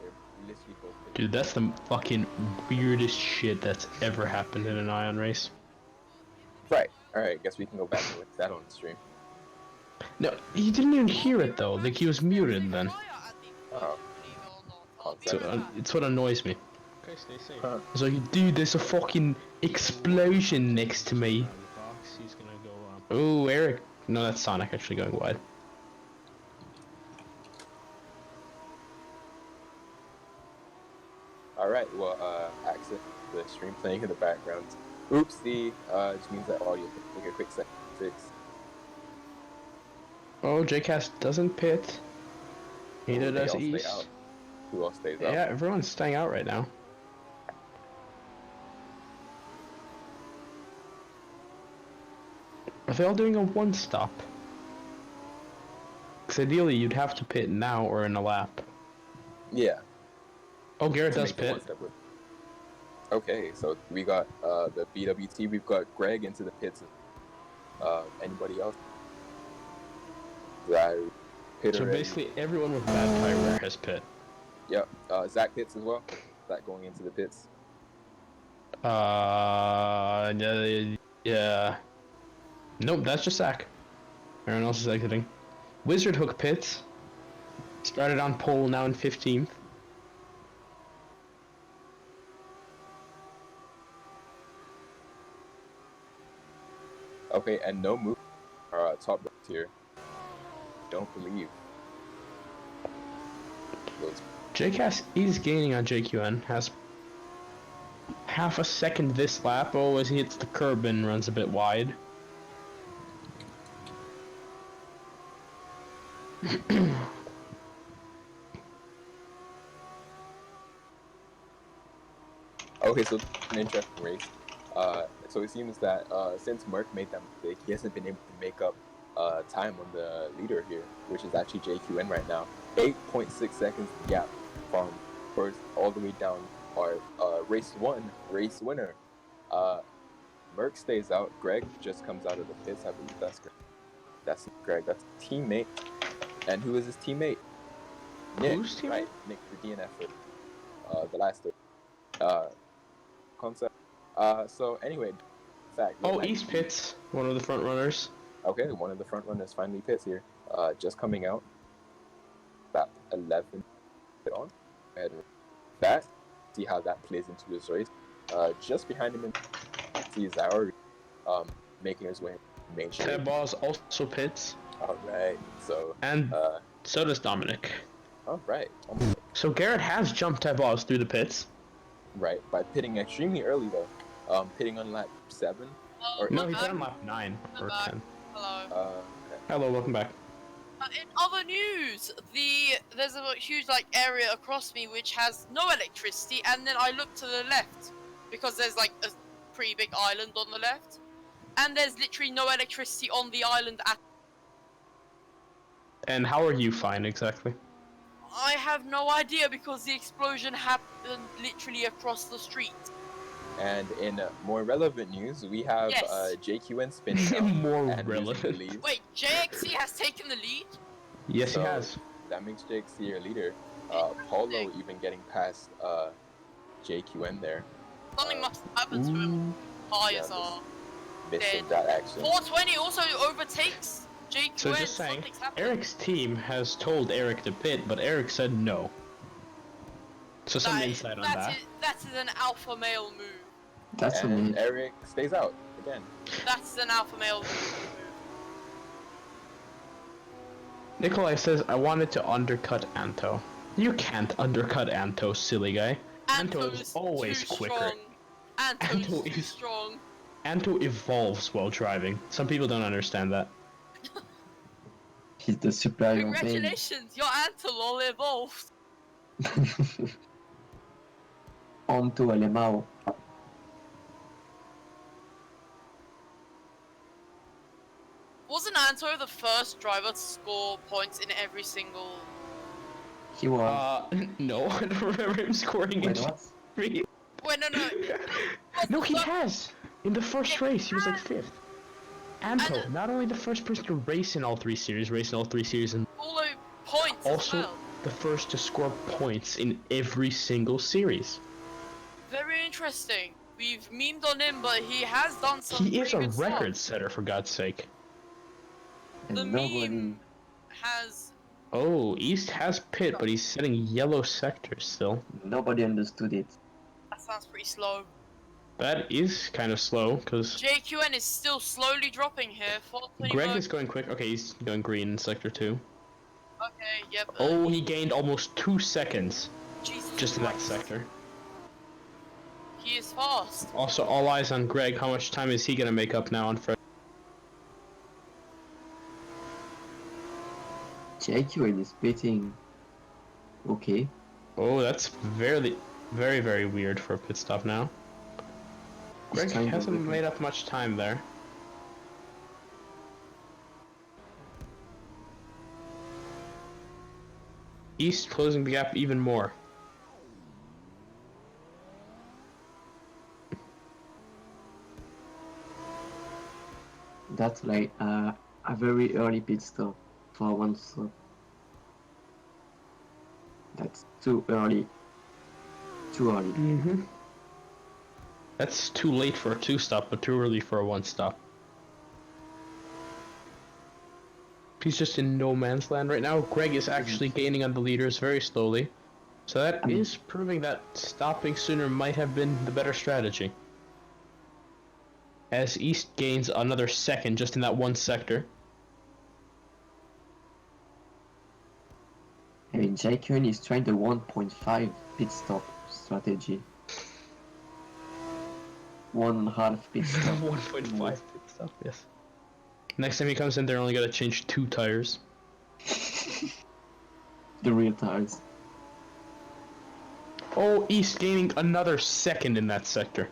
S2: They're literally both hitting.
S5: Dude, that's the fucking weirdest shit that's ever happened in an Ion race.
S2: Right. Alright, guess we can go back and look at that on the stream.
S5: No, he didn't even hear it though. Like he was muted then.
S2: Oh.
S5: So it's what annoys me. Okay, stay safe.
S2: Huh.
S5: It's like, dude, there's a fucking explosion next to me. Oh, Eric. No, that's Sonic actually going wide.
S2: Alright, well, access the stream playing in the background. Oopsie, which means that audio. Take a quick second to fix.
S5: Oh, JCast doesn't pit. Neither
S2: They
S5: does
S2: all stay
S5: East.
S2: out. Who else stays out?
S5: Yeah, everyone's staying out right now. Are they all doing a one stop? Because ideally you'd have to pit now or in a lap.
S2: Yeah.
S5: Oh, Garrett
S2: to
S5: does
S2: make the
S5: pit.
S2: one-step with. Okay, so we got the BWT. We've got Greg into the pits. Anybody else? That pit
S5: So
S2: already?
S5: basically everyone with bad tire wear has pit.
S2: Yep. Zach pits as well. Zach going into the pits.
S5: Yeah. Nope, that's just Zach. Everyone else is exiting. Wizard Hook pits. Started on pole, now in 15th.
S2: Okay, and no move. Top left here. Don't believe. Those
S5: JCast is gaining on JQN. Has half a second this lap. Oh, as he hits the curb and runs a bit wide.
S2: Okay, so an interesting race. So it seems that since Merck made that mistake, he hasn't been able to make up time on the leader here, which is actually JQN right now. 8.6 seconds gap from first all the way down. Our race 1 race winner. Merck stays out. Greg just comes out of the pits. I believe that's Greg. That's Greg. That's teammate. And who is his teammate? Nick.
S5: Who's teammate?
S2: Right. Nick, the DNF. The last concept. So anyway, fact.
S5: Oh, East Pits, one of the front runners.
S2: Okay, one of the front runners finally pits here. Just coming out. About 11 on. And that. See how that plays into his race. Just behind him, see Zauer making his way main street.
S5: Ted Boss also pits.
S2: All right. So.
S5: And so does Dominic.
S2: All right.
S5: So Garrett has jumped Ted Boss through the pits.
S2: Right, by pitting extremely early though. Pitting on lap 7.
S4: Oh,
S5: No, he's on lap 9 or 10.
S4: Hello.
S2: Okay.
S5: Hello, welcome back.
S4: In other news, there's a huge area across me which has no electricity, and then I look to the left because there's a pretty big island on the left, and there's literally no electricity on the island at.
S5: And how are you fine exactly?
S4: I have no idea because the explosion happened literally across the street.
S2: And in more relevant news, we have
S4: Yes.
S2: JQN spinning out
S5: More
S2: and losing the
S5: relevant.
S2: lead.
S4: Wait, JXC has taken the lead?
S5: Yes,
S2: So,
S5: he has.
S2: That makes JXC your leader. Paulo even getting past JQN there.
S4: Something must happen to him. Tires
S2: yeah,
S4: are
S2: Missing
S4: dead.
S2: that action.
S4: 420 also overtakes JQN.
S5: So just saying,
S4: Something's happened.
S5: Eric's team has told Eric to pit, but Eric said no. So some insight on that.
S4: That is an alpha male move.
S6: That's
S2: And
S6: amazing.
S2: Eric stays out again.
S4: That's an alpha male move.
S5: Nikolai says, I wanted to undercut Anto. You can't undercut Anto, silly guy. Anto is always
S4: too
S5: quicker.
S4: Strong. Anto
S5: Anto
S4: is too
S5: is-
S4: strong.
S5: Anto evolves while driving. Some people don't understand that.
S6: He's the superior being.
S4: Congratulations, your Antolol evolved.
S6: On to Alemao.
S4: Wasn't Anto the first driver to score points in every single?
S6: He was.
S5: No, I don't remember him scoring in
S6: Wait, what?
S5: G3.
S4: Wait, no.
S5: No, he has! In the first race, he was like 5th. Anto,
S4: And-
S5: not only the first person to race in all 3 series, and
S4: All the points
S5: also
S4: as well.
S5: the first to score points in every single series.
S4: Very interesting. We've memed on him, but he has done some.
S5: He is a
S4: pretty good stuff.
S5: record setter, for God's sake.
S6: And
S4: The
S6: nobody.
S4: meme has.
S5: Oh, East has pit, but he's setting yellow sectors still.
S6: Nobody understood it.
S4: That sounds pretty slow.
S5: That is kind of slow, because
S4: JQN is still slowly dropping here. 420
S5: Greg
S4: votes.
S5: is going quick. Okay, he's going green in sector 2.
S4: Okay, yep.
S5: Oh, he gained almost 2 seconds
S4: Jesus
S5: just in that
S4: Christ.
S5: sector.
S4: He is fast.
S5: Also, all eyes on Greg. How much time is he gonna make up now on Fred?
S6: JQN is beating. Okay.
S5: Oh, that's very, very, very weird for a pit stop now.
S6: He's
S5: Greg
S6: trying to
S5: hasn't
S6: whip it.
S5: made up much time there. East closing the gap even more.
S6: That's like a very early pit stop for one stop. That's too early. Too early.
S5: Mm-hmm. That's too late for a 2-stop, but too early for a 1-stop. He's just in no man's land right now. Greg is actually gaining on the leaders very slowly. So that is proving that stopping sooner might have been the better strategy. As East gains another second just in that one sector.
S6: I mean, JQN is trying the 1.5 pit stop strategy. 1/2 pit stop.
S5: 1.5 pit stop, yes. Next time he comes in, they're only gonna change 2 tires.
S6: The real tires.
S5: Oh, East gaining another second in that sector.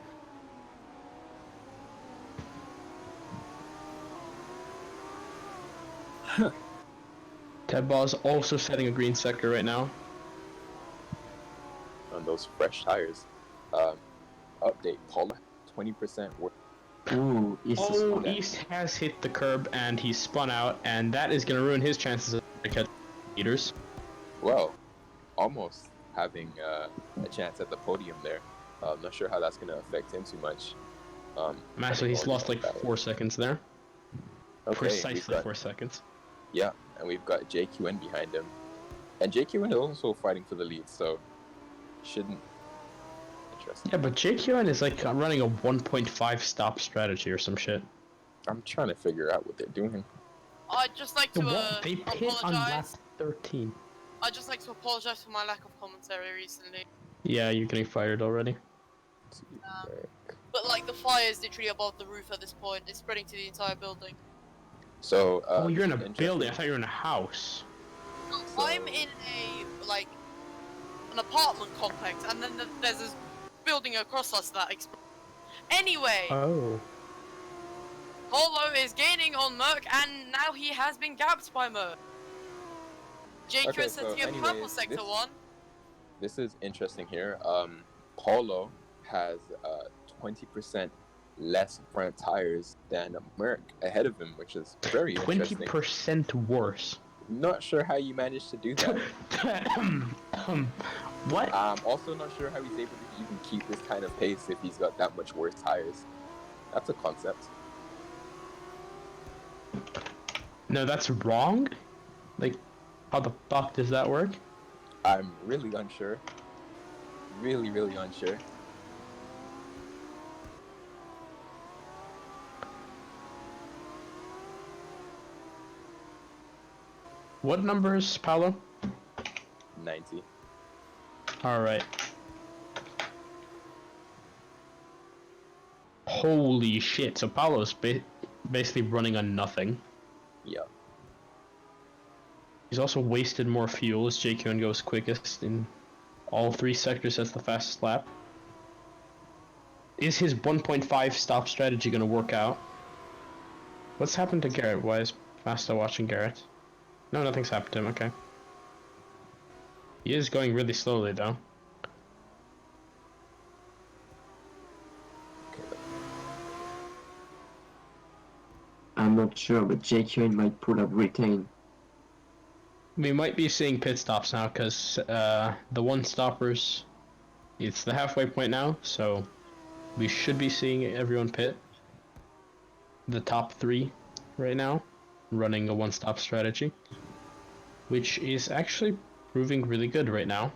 S5: Ted Ball's also setting a green sector right now.
S2: On those fresh tires. Update, Paula, 20% work.
S6: Ooh, East is
S5: Oh,
S6: fine.
S5: East has hit the curb and he's spun out, and that is going to ruin his chances of catching leaders.
S2: Well, almost having a chance at the podium there. I'm not sure how that's going to affect him too much.
S5: Massive, he's lost like
S2: that.
S5: 4 seconds there.
S2: Okay,
S5: Precisely 4 seconds.
S2: Yeah, and we've got JQN behind him. And JQN is also fighting for the lead, so shouldn't... Interesting.
S5: Yeah, but JQN is like running a 1.5 stop strategy or some shit.
S2: I'm trying to figure out what they're doing.
S4: I'd just like to
S5: They pit on lap
S4: apologize.
S5: 13.
S4: I'd just like to apologize for my lack of commentary recently.
S5: Yeah, you're getting fired already.
S4: But like the fire is literally above the roof at this point. It's spreading to the entire building.
S2: So,
S5: Oh, you're in a
S2: interesting-
S5: building. I thought you were in a house.
S4: I'm in a like an apartment complex, and then there's this building across us that explodes. Anyway,
S5: Oh.
S4: Polo is gaining on Merc, and now he has been gapped by Merc. JQ
S2: Okay,
S4: is setting
S2: so
S4: a purple
S2: anyways,
S4: sector
S2: this-
S4: 1.
S2: This is interesting here. Paulo has 20% less front tires than Merc ahead of him, which is very interesting.
S5: 20% worse.
S2: Not sure how you managed to do that.
S5: What?
S2: Also not sure how he's able to even keep this kind of pace if he's got that much worse tires. That's a concept.
S5: No, that's wrong? Like, how the fuck does that work?
S2: I'm really unsure. Really, really unsure.
S5: What numbers, Paolo?
S2: 90.
S5: Alright. Holy shit, so Paolo's basically running on nothing.
S2: Yeah.
S5: He's also wasted more fuel as JQN goes quickest in all 3 sectors. That's the fastest lap. Is his 1.5 stop strategy going to work out? What's happened to Garrett? Why is Masta watching Garrett? No, nothing's happened to him, okay. He is going really slowly though.
S6: I'm not sure, but JQN might pull up retain.
S5: We might be seeing pit stops now because the one stoppers, it's the halfway point now, so we should be seeing everyone pit. The top 3 right now, running a one-stop strategy, which is actually proving really good right now.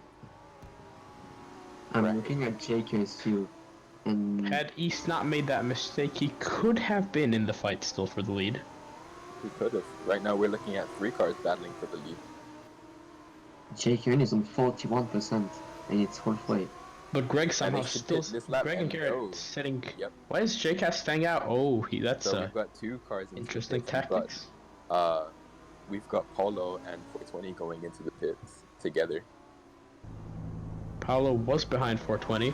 S6: I'm
S2: Right.
S6: looking at JQN's fuel, and
S5: Had East not made that mistake, he could have been in the fight still for the lead.
S2: We could have. Right now we're looking at 3 cars battling for the lead.
S6: JQN is on 41%, and it's halfway.
S5: But Greg somehow
S2: they should
S5: still.
S2: pit this lap
S5: Greg and
S2: and
S5: Garrett
S2: go.
S5: sitting.
S2: Yep.
S5: Why is JCast staying out? Oh, that's
S2: So we've got 2 cars in
S5: interesting
S2: the pits.
S5: tactics.
S2: We've got Paulo and 420 going into the pits together.
S5: Paolo was behind 420.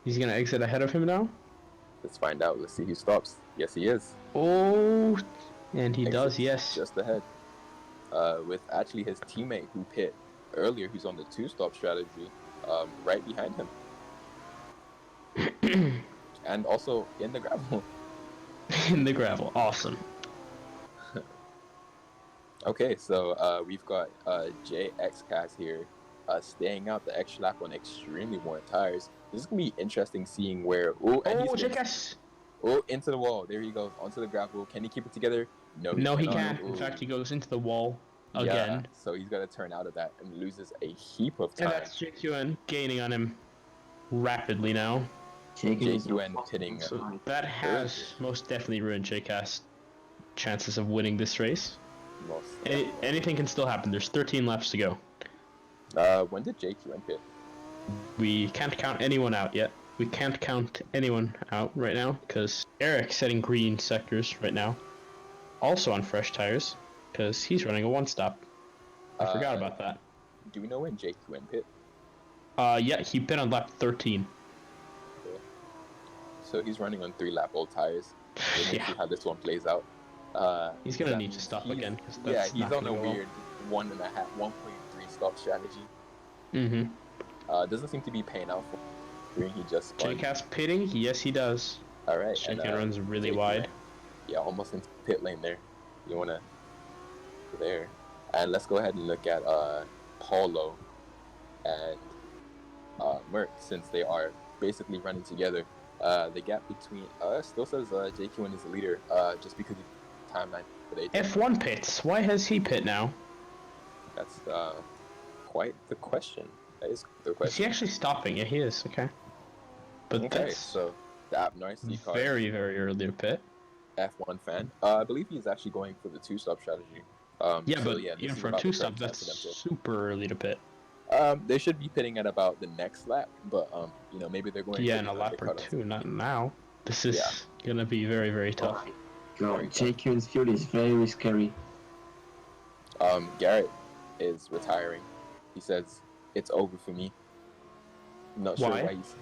S5: He's gonna exit ahead of him now.
S2: Let's find out. Let's see who stops. Yes, he is.
S5: Oh, and he
S2: Exits
S5: does, yes.
S2: Just ahead. With actually his teammate who pit earlier, who's on the 2-stop strategy, right behind him. And also in the gravel.
S5: In the gravel, awesome.
S2: Okay, so we've got JXCast here staying out the extra lap on extremely worn tires. This is going to be interesting seeing where... Oh, and
S5: Oh,
S2: he's
S5: JCast!
S2: Oh, into the wall. There he goes, onto the gravel. Can he keep it together? No,
S5: No, he
S2: cannot.
S5: can't. In
S2: Ooh.
S5: fact, he goes into the wall
S2: Yeah,
S5: again.
S2: so he's got to turn out of that and loses a heap of
S5: And
S2: time.
S5: that's JQN gaining on him rapidly now.
S6: JQN is
S2: JQN
S6: on
S2: pitting,
S6: 41%.
S5: So that has most definitely ruined JCast's chances of winning this race.
S2: Most.
S5: Anything can still happen. There's 13 laps to go.
S2: When did JQN pit?
S5: We can't count anyone out yet. We can't count anyone out right now because Eric's setting green sectors right now. Also on fresh tires because he's running a one-stop. I forgot about that.
S2: Do we know when JQN pit?
S5: Yeah, he pit on lap 13.
S2: Okay. So he's running on 3-lap old tires. We'll
S5: Yeah.
S2: see how this one plays out.
S5: He's gonna
S2: that
S5: need to
S2: means
S5: stop
S2: he's-
S5: again because
S2: Yeah,
S5: that's
S2: he's
S5: not
S2: on
S5: gonna
S2: a
S5: go well.
S2: weird 1.3 stop strategy.
S5: Mm-hmm.
S2: Doesn't seem to be paying out for him. He just spun.
S5: JCast pitting? Yes, he does.
S2: All right, and
S5: JK runs really
S2: JQ
S5: wide.
S2: went, yeah, almost into pit lane there. You wanna there, and let's go ahead and look at Paulo and Merc, since they are basically running together. The gap between still says JQ is the leader, just because of the timeline for the ATM.
S5: F1 pits. Why has he pit now?
S2: That's quite the question. That is the
S5: Is he
S2: question.
S5: actually stopping? Yeah, he is. Okay. But
S2: Okay,
S5: that's
S2: so the Abnorc car
S5: very, very early to pit.
S2: F1 fan. I believe he's actually going for the two-stop strategy.
S5: Yeah,
S2: So
S5: but
S2: yeah, this
S5: even
S2: is
S5: for a
S2: about the
S5: two-stop,
S2: correct time
S5: that's
S2: for them to.
S5: super early to pit.
S2: They should be pitting at about the next lap, but maybe they're going
S5: Yeah,
S2: for
S5: in
S2: the
S5: a lap or
S2: undercut.
S5: two, not now. This is
S2: Yeah.
S5: gonna be very, very tough.
S6: Oh my
S2: Very
S6: god,
S2: tough.
S6: JQ's fuel is very scary.
S2: Garrett is retiring. He says it's over for me. Not sure
S5: Why?
S2: why he's.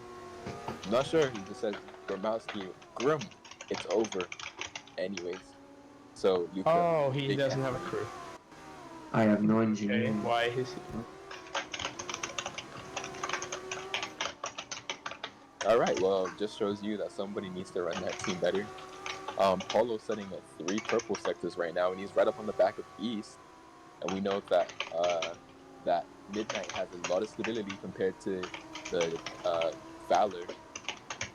S2: Not sure. He just says Grim, it's over. Anyways, so Luca.
S5: Oh, he
S2: big
S5: doesn't
S2: F
S5: have a
S2: for you.
S5: crew.
S6: I have no
S5: Okay,
S6: engineering.
S5: why is he?
S2: All right. Well, just shows you that somebody needs to run that team better. Paulo's sitting at 3 purple sectors right now, and he's right up on the back of East. And we know that that Midnight has a lot of stability compared to the Valor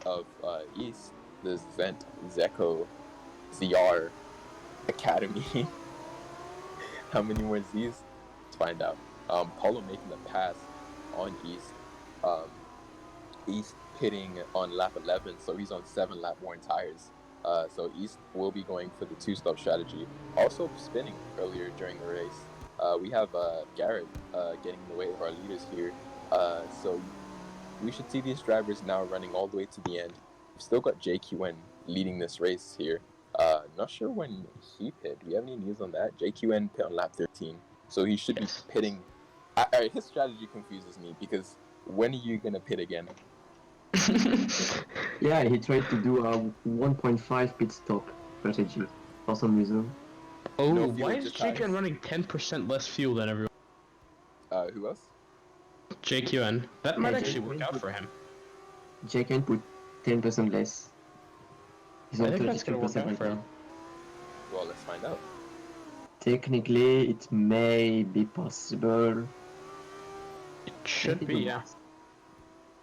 S2: of East, the Zent, Zeko, ZR Academy. How many more Z's? Let's find out. Paulo making the pass on East. East pitting on lap 11, so he's on 7 lap worn tires. So East will be going for the two-stop strategy. Also spinning earlier during the race. We have Garrett getting in the way of our leaders here. So we should see these drivers now running all the way to the end. We've still got JQN leading this race here. Not sure when he pit. Do we have any news on that? JQN pit on lap 13. So he should
S5: Yes.
S2: be pitting. His strategy confuses me because when are you going to pit again?
S6: Yeah, he tried to do a 1.5 pit stop strategy for some reason.
S5: Oh,
S2: No fuel,
S5: why is
S2: just
S5: JQN
S2: tires.
S5: running 10% less fuel than everyone?
S2: Who else?
S5: JQN. That might
S6: Yeah,
S5: actually
S6: JQN
S5: work out
S6: put-
S5: for him.
S6: JQN put 10% less. He's
S5: I
S6: on
S5: think that's gonna work
S6: 33%
S5: out
S6: right
S5: for him.
S6: now.
S2: Well, let's find out.
S6: Technically, it may be possible.
S5: It should be, yeah.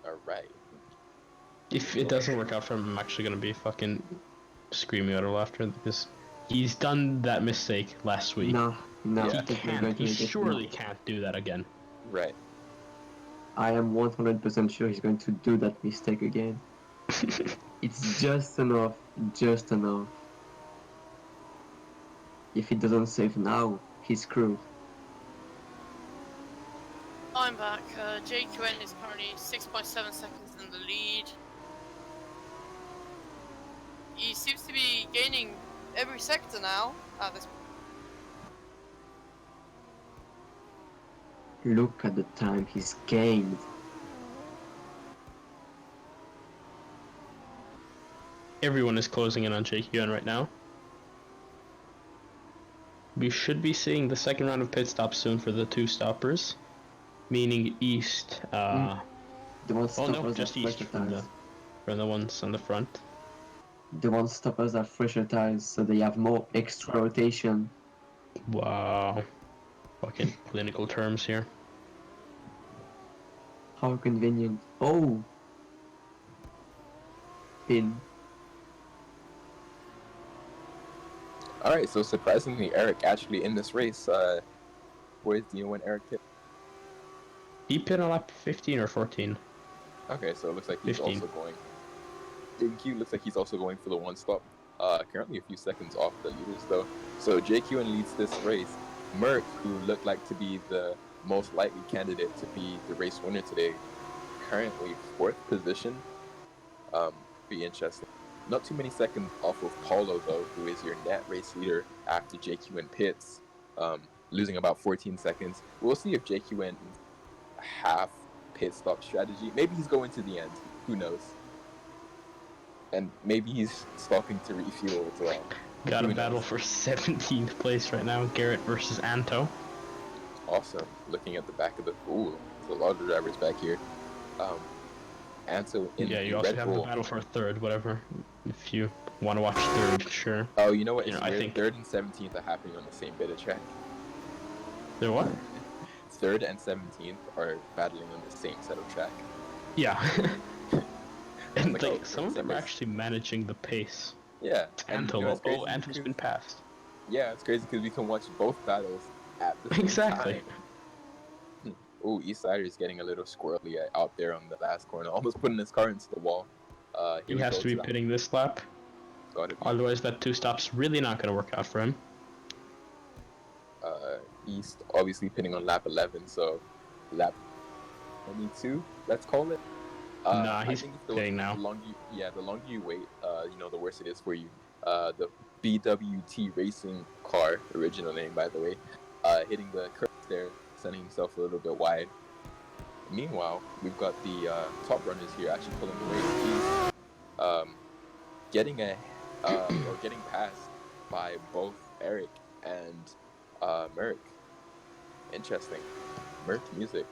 S2: All right.
S5: If it doesn't work out for him, I'm actually gonna be fucking screaming out of laughter because he's done that mistake last week.
S6: No,
S2: Yeah.
S5: He
S6: that's not
S5: can't.
S6: going to
S5: He
S6: make it.
S5: surely
S6: No.
S5: can't do that again.
S2: Right.
S6: I am 100% sure he's going to do that mistake again. It's just enough, just enough. If he doesn't save now, he's screwed.
S4: I'm back. JQN is currently 6.7 seconds in the lead. He seems to be gaining every sector now at this point.
S6: Look at the time he's gained.
S5: Everyone is closing in on JQN right now. We should be seeing the second round of pit stops soon for the two stoppers, meaning East.
S6: The one
S5: Oh
S6: stoppers
S5: no,
S6: are
S5: just East
S6: fresher
S5: from
S6: tires.
S5: the ones on the front.
S6: The one stoppers are fresher tires, so they have more extra rotation.
S5: Wow, fucking clinical terms here.
S6: How convenient. Oh! Pin.
S2: All right. So surprisingly, Eric actually in this race. Where's do you know when Eric pit?
S5: He pit on lap 15 or 14.
S2: Okay, so it looks like he's
S5: 15.
S2: also going. JQ looks like he's also going for the one stop. Currently a few seconds off the leaders though. So JQN leads this race. Merc, who looked like to be the most likely candidate to be the race winner today, currently 4th position. Be interesting. Not too many seconds off of Paulo though, who is your net race leader after JQN pits, losing about 14 seconds. We'll see if JQN half pit stop strategy. Maybe he's going to the end. Who knows? And maybe he's stopping to refuel as well.
S5: Got a
S2: Who
S5: battle
S2: knows?
S5: for 17th place right now. Garrett versus Anto.
S2: Awesome. Looking at the back of the there's a lot of drivers back here. Anto in
S5: Yeah,
S2: the
S5: you also
S2: Red
S5: have the
S2: Bull.
S5: battle for third, whatever. If you want to watch third, sure.
S2: Oh, you know what?
S5: You
S2: It's
S5: know, I
S2: weird.
S5: think-
S2: Third and 17th are happening on the same bit of track.
S5: They're what?
S2: Third and 17th are battling on the same set of track.
S5: Yeah. And
S2: Like,
S5: like,
S2: oh,
S5: some of them are
S2: December's-
S5: actually managing the pace.
S2: Yeah. And
S5: Anto,
S2: you know, it's crazy
S5: Anto's
S2: because-
S5: been passed.
S2: Yeah, it's crazy because we can watch both battles at the same
S5: Exactly.
S2: time. Ooh, Eastsider is getting a little squirrely out there on the last corner, almost putting his car into the wall. Here
S5: He
S2: we
S5: has
S2: go
S5: to be
S2: the-
S5: pitting this lap.
S2: Gotta be.
S5: Otherwise, that 2-stop's really not going to work out for him.
S2: East obviously pitting on lap 11, so lap 22, let's call it.
S5: Nah,
S2: I
S5: he's
S2: think if
S5: pitting now.
S2: the longer you wait, you know, the worse it is for you. The BWT Racing car, original name by the way, hitting the curb there, sending himself a little bit wide. Meanwhile, we've got the top runners here actually pulling away. He's getting or getting passed by both Eric and Merc. Interesting. Merc music.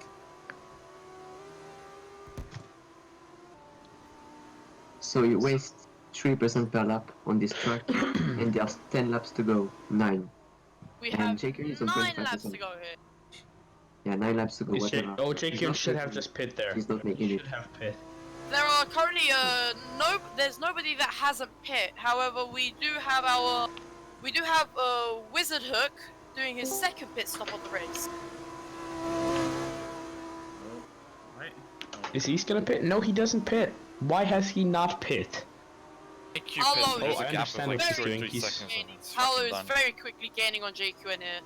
S6: So you waste 3% per lap on this track, and there's 10 laps to go. 9.
S4: We
S6: And
S4: have
S6: JK is on
S4: 9 laps
S6: 25%.
S4: to go here.
S6: Yeah, 9 laps to go,
S5: Is
S6: whatever.
S5: Oh,
S6: He's
S5: JQ
S6: not
S5: should have
S6: making-
S5: just pit there.
S6: He's not making
S5: He
S6: it.
S5: should have pit.
S4: There are currently there's nobody that hasn't pit. However, we do have Wizard Hook doing his second pit stop of the race.
S3: Right.
S5: Is he gonna pit? No, he doesn't pit. Why has he not pit?
S3: AQ
S4: Paolo
S3: pit, there's
S4: is
S3: a gap of
S5: understand
S3: like
S5: what he's
S3: 2 or
S5: doing.
S3: 3
S5: He's-
S3: seconds and it's
S4: Paolo
S3: fucking
S4: is
S3: done.
S4: very quickly gaining on JQN here.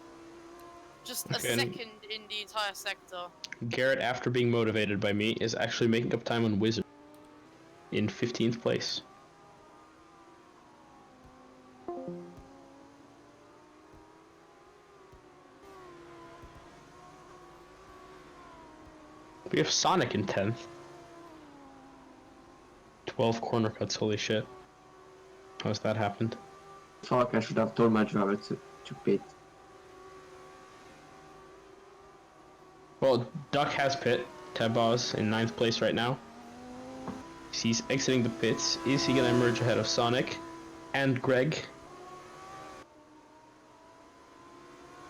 S4: Just a
S5: Okay, and-
S4: second in the entire sector.
S5: Garrett, after being motivated by me, is actually making up time on Wizard in 15th place. We have Sonic in 10th. 12 corner cuts, holy shit. How's that happened?
S6: Fuck, I should have told my driver to pit.
S5: Well, Duck has pit. Tabaz in 9th place right now. He's exiting the pits. Is he gonna emerge ahead of Sonic and Greg?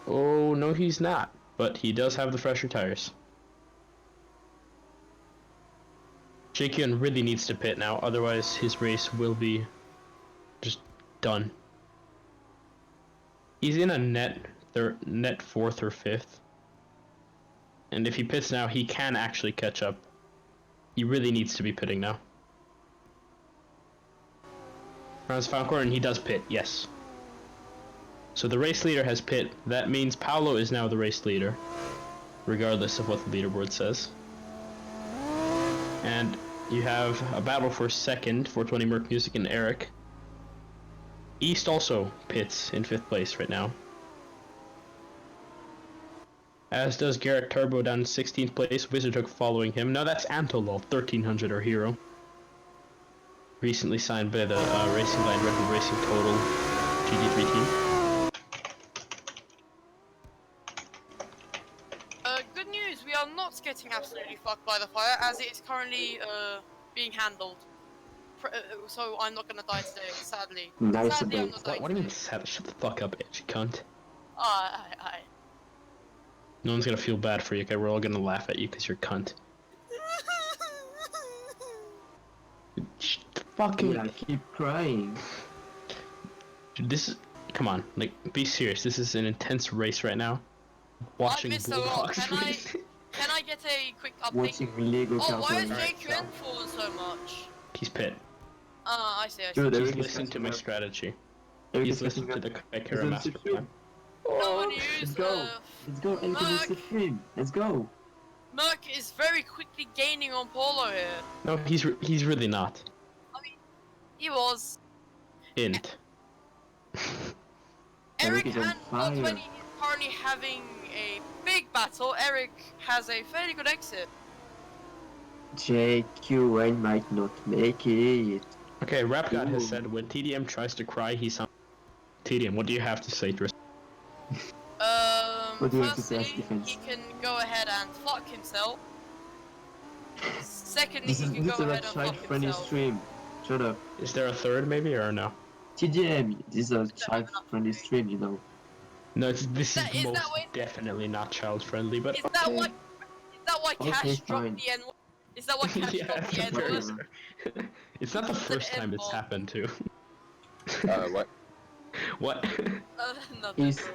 S5: Oh, no, he's not. But he does have the fresher tires. JQN really needs to pit now, otherwise his race will be just done. He's in a net 4th or 5th. And if he pits now, he can actually catch up. He really needs to be pitting now. Rounds final corner, and he does pit, yes. So the race leader has pit. That means Paolo is now the race leader, regardless of what the leaderboard says. And you have a battle for second, 420 Merc Music and Eric. East also pits in 5th place right now. As does Garrett Turbo down in 16th place, Wizard Hook following him. Now that's Antolol, 1300 or hero. Recently signed by the Racing Line Red Bull Racing Total GT3 team.
S4: Good news, we are not getting absolutely fucked by the fire as it is currently being handled. So I'm not gonna die today, sadly.
S6: Nice
S4: Sadly, I'm
S6: bait.
S4: not dying
S5: What do you mean
S4: today.
S5: sad? Shut the fuck up, edgy cunt.
S4: Aye.
S5: No one's gonna feel bad for you, okay? We're all gonna laugh at you because you're a cunt. Fucking...
S6: Yeah, keep crying.
S5: Dude, this is... Come on, like, be serious. This is an intense race right now. Watching
S4: missed a lot.
S5: Bulldogs
S4: Can I-
S5: race.
S4: Can I get a quick update?
S6: Watching Lego
S4: Oh,
S6: cars.
S4: why is
S6: running.
S4: JQN falling so much?
S5: He's pit.
S4: I see.
S6: Dude,
S5: He's
S6: Eric is
S5: listened to my strategy.
S6: Eric
S5: He's
S6: is
S5: listened to
S6: catching
S5: the
S6: up.
S5: Kaikera
S6: He's
S5: master
S6: on
S5: plan.
S4: No one
S6: Let's
S4: use,
S6: go. Let's go, Eric is supreme. Let's go.
S4: Merc is very quickly gaining on Polo here.
S5: No, he's really not.
S4: I mean, he was.
S5: Int.
S6: Eric
S4: Eric
S6: is on
S4: and
S6: fire.
S4: 420 is currently having a big battle. Eric has a fairly good exit.
S6: JQN might not make it.
S5: Okay, Rap God has
S6: Ooh.
S5: said when TDM tries to cry, he sounds... Tedium, what do you have to say to us?
S6: What do you have to say as
S4: Firstly,
S6: defense?
S4: he can go ahead and fuck himself. Secondly,
S6: This
S4: he
S6: is
S4: can
S6: this
S4: go
S6: is a
S4: ahead and fuck
S6: child-friendly
S4: himself.
S6: stream. Shut up.
S5: Is there a third, maybe, or no?
S6: TDM, this is a
S4: have
S6: child-friendly
S4: enough
S6: stream, you know.
S5: No, this is
S4: Is that
S5: most
S4: way-
S5: definitely not child-friendly, but
S4: Is that
S5: okay.
S4: why? Is that why
S6: Okay,
S4: Cash
S6: fine.
S4: dropped the N? Is that why Cash
S5: Yeah,
S4: dropped the N
S6: fair
S4: word?
S6: enough.
S5: It's not the
S4: It's an
S5: first time it's
S4: M-bomb.
S5: happened, too.
S2: What?
S5: What?
S4: Nothing.
S6: He's
S4: Bro.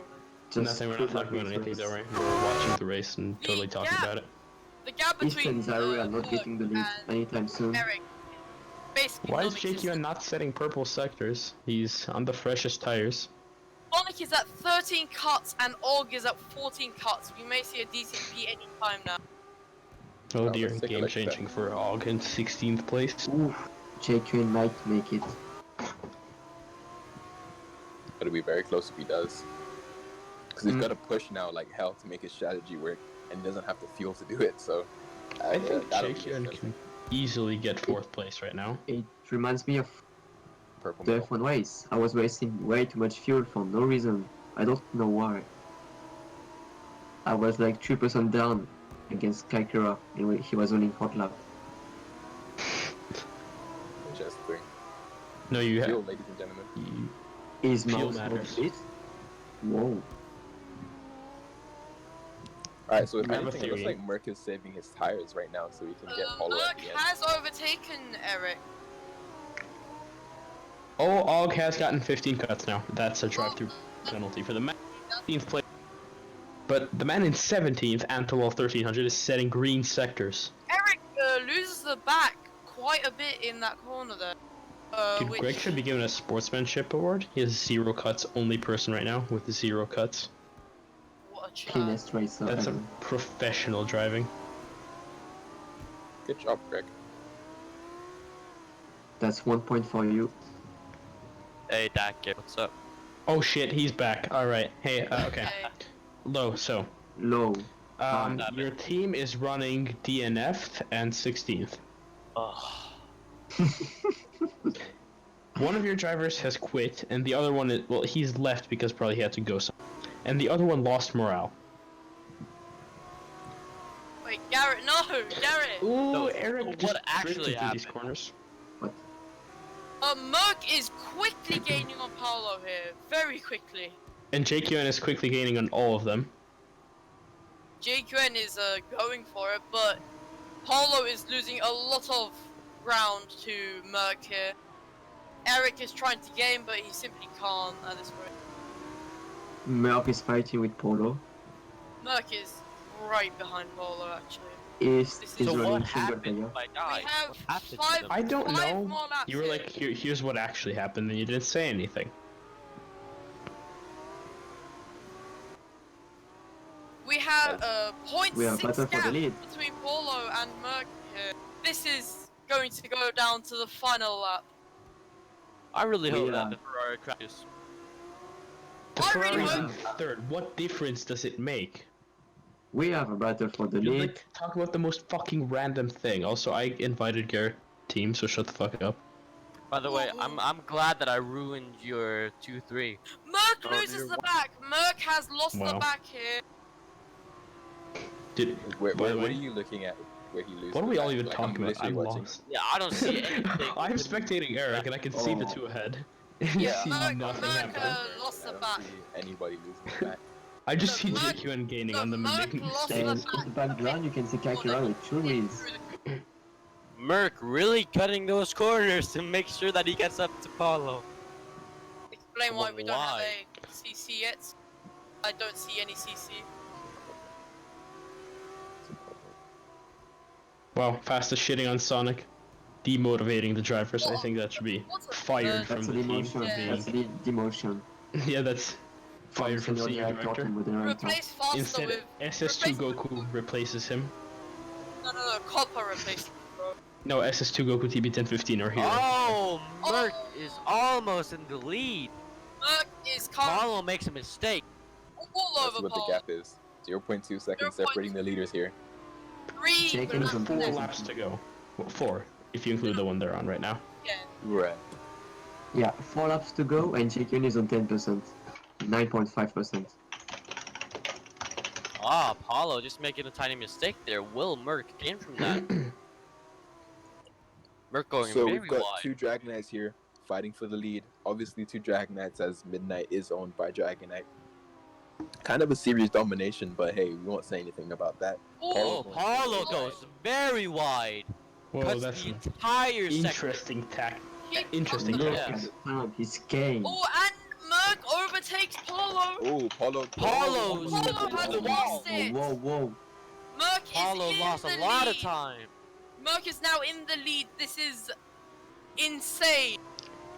S6: just
S5: Nothing, we're not
S6: good luck
S5: talking about
S6: with
S5: anything,
S6: race.
S5: don't worry. We're watching the race and totally talking
S4: Yeah.
S5: about it.
S4: The gap
S6: Ethan
S4: between
S6: Zaru are not
S4: Merc
S6: getting the lead
S4: and
S6: anytime soon.
S4: Eric basically
S5: Why is
S4: non-existent.
S5: JQN not setting purple sectors? He's on the freshest tires.
S4: Sonic is at 13 cuts and Og is at 14 cuts. We may see a DCP anytime now.
S5: Oh
S2: Oh,
S5: dear,
S2: let's take a
S5: game
S2: look at that.
S5: changing for Og in 16th place.
S6: Oof, JQN might make it.
S2: It'll be very close if he does. Because he's got to push now like hell to make his strategy work, and he doesn't have the fuel to do it. So
S5: I think
S2: that'll be
S5: JQN
S2: interesting.
S5: can easily get 4th place right now.
S6: It reminds me of
S2: Purple
S6: the
S2: medal.
S6: F1 race. I was wasting way too much fuel for no reason. I don't know why. I was like 3% down against Kaikura, and he was winning hot lap.
S2: Interesting.
S5: No, you
S2: Fuel,
S5: have.
S2: ladies and gentlemen.
S6: Is
S5: Fuel
S6: mouse
S5: matters.
S6: on it? Whoa.
S2: Alright, so if
S5: I have a
S2: anything, it looks
S5: theory.
S2: like Merc is saving his tires right now so he can get Paulo at
S4: Merc
S2: the end.
S4: has overtaken Eric.
S5: Oh, Og has gotten 15 cuts now. That's a drive-through penalty for the man in 15th place. But the man in 17th, Antolol 1300, is setting green sectors.
S4: Eric loses the back quite a bit in that corner there.
S5: Dude,
S4: Which
S5: Greg should be given a sportsmanship award. He has 0 cuts, only person right now with 0 cuts.
S4: what a chance.
S6: Cleanest racer
S5: That's a
S6: ever.
S5: professional driving.
S2: Good job, Greg.
S6: That's 1 point for you.
S1: Hey, Dak, what's up?
S5: Oh shit, he's back. Alright, hey, okay. Low, so,
S6: Low.
S5: your team is running DNF'd and 16th.
S1: Oh.
S5: One of your drivers has quit, and the other one is, well, he's left because probably he had to go somewhere. And the other one lost morale.
S4: Wait, Garrett, no, Garrett.
S5: Ooh,
S1: So,
S5: Eric
S1: what
S5: just
S1: actually
S5: drifted through these
S1: happened?
S5: corners.
S4: Merc is quickly gaining on Paolo here, very quickly.
S5: And JQN is quickly gaining on all of them.
S4: JQN is going for it, but Paolo is losing a lot of ground to Merc here. Eric is trying to gain, but he simply can't at this point.
S6: Merc is fighting with Polo.
S4: Merc is right behind Paolo, actually.
S6: Is
S4: This
S6: is
S4: is-
S1: So
S6: running
S1: what
S6: single
S1: happened,
S6: player.
S1: my guy?
S4: We have
S1: What happened to
S4: 5
S1: them?
S5: I don't
S4: five
S5: know.
S4: more laps
S5: You were
S4: here.
S5: like, here's what actually happened, and you didn't say anything.
S4: We have
S6: We are
S4: 0.6
S6: battle for the
S4: gap
S6: lead.
S4: between Polo and Merc here. This is going to go down to the final lap.
S1: I really hope
S6: Yeah.
S1: that the Ferrari crashes.
S5: The
S4: I really
S5: Ferrari's
S6: hope-
S5: in third. What difference does it make?
S6: We have a battle for the
S5: You
S6: lead.
S5: like talk about the most fucking random thing. Also, I invited Garrett team, so shut the fuck up.
S1: By the way,
S4: Whoa.
S1: I'm glad that I ruined your 2-3.
S4: Merc
S1: Oh,
S4: loses
S1: you're
S4: the back. Merc has lost the
S5: Wow.
S4: back here.
S5: Did
S2: Wait,
S5: by the
S2: what
S5: way,
S2: are you looking at where he loses?
S5: what are we
S2: the
S5: all
S2: back?
S5: even
S2: Like,
S5: talking about?
S2: literally
S5: I'm
S2: watching.
S5: lost.
S1: Yeah, I don't see anything.
S5: I'm spectating Eric, and I can see the
S6: Oh.
S5: two ahead.
S4: Yeah,
S5: see
S4: Merc,
S5: nothing
S4: Merc
S5: happening.
S4: lost
S2: I
S4: the
S2: don't
S4: back.
S2: see anybody losing the back.
S5: I just see
S4: Look, Merc-
S5: JQN gaining
S4: look,
S5: on them and
S4: Merc
S5: making
S4: lost
S6: And
S5: mistakes.
S6: in the background, you can see Kakira with 2 wheels.
S1: Merc really cutting those corners to make sure that he gets up to Paulo.
S4: Explain why we don't have
S1: Why?
S4: a CC yet. I don't see any CC.
S5: Wow, fastest shitting on Sonic. Demotivating the drivers. I
S4: What-
S5: think that should be
S4: what a-
S5: fired from
S6: That's a
S5: the team.
S6: demotion.
S4: Yeah.
S6: That's a demotion.
S5: Yeah, that's fired from
S6: senior
S5: senior
S6: director
S5: director.
S6: to moderator.
S4: Replace faster
S5: Instead,
S4: with
S5: SS2
S4: replace-
S5: Goku replaces him.
S4: no, Copper replacement, bro.
S5: No, SS2 Goku TB1015 are here.
S1: Oh, Merc is almost in the lead.
S4: Merc is coming
S1: Paulo makes a mistake.
S4: all
S2: That's
S4: over
S2: what the
S4: Paul.
S2: gap is. 0.2 seconds
S4: 0.2.
S2: separating the leaders here.
S4: 3
S6: Shaken
S4: laps
S6: from
S5: 4
S6: Yes.
S5: laps to go. Well, 4, if you include the one they're on right now.
S4: again.
S2: Right.
S6: Yeah, 4 laps to go and JQN is on 10%. 9.5%.
S1: Ah, Apollo just making a tiny mistake there. Will Merck gain from that? Merck going
S2: So
S1: very
S2: we've got
S1: wide.
S2: two Dragonites here fighting for the lead. Obviously, two Dragonites as Midnight is owned by Dragonite. Kind of a serious domination, but hey, we won't say anything about that.
S1: Oh,
S2: going
S1: Apollo
S2: way
S1: goes
S2: wide.
S1: very wide.
S5: Whoa,
S1: Cuts
S5: that's
S1: the
S5: an
S1: entire sector.
S5: interesting
S4: He
S5: interesting
S6: Look
S1: Yeah.
S6: at
S5: tactics.
S6: the time, he's game.
S4: Oh, and Merc overtakes Polo.
S2: Oh, Paulo.
S1: Paulo's
S4: Polo
S1: to
S4: has
S1: the
S4: lost
S1: wall.
S4: it.
S6: Whoa, whoa.
S4: Merc
S1: Apollo
S4: is in
S1: lost
S4: the
S1: a lot
S4: lead.
S1: of time.
S4: Merc is now in the lead. This is insane.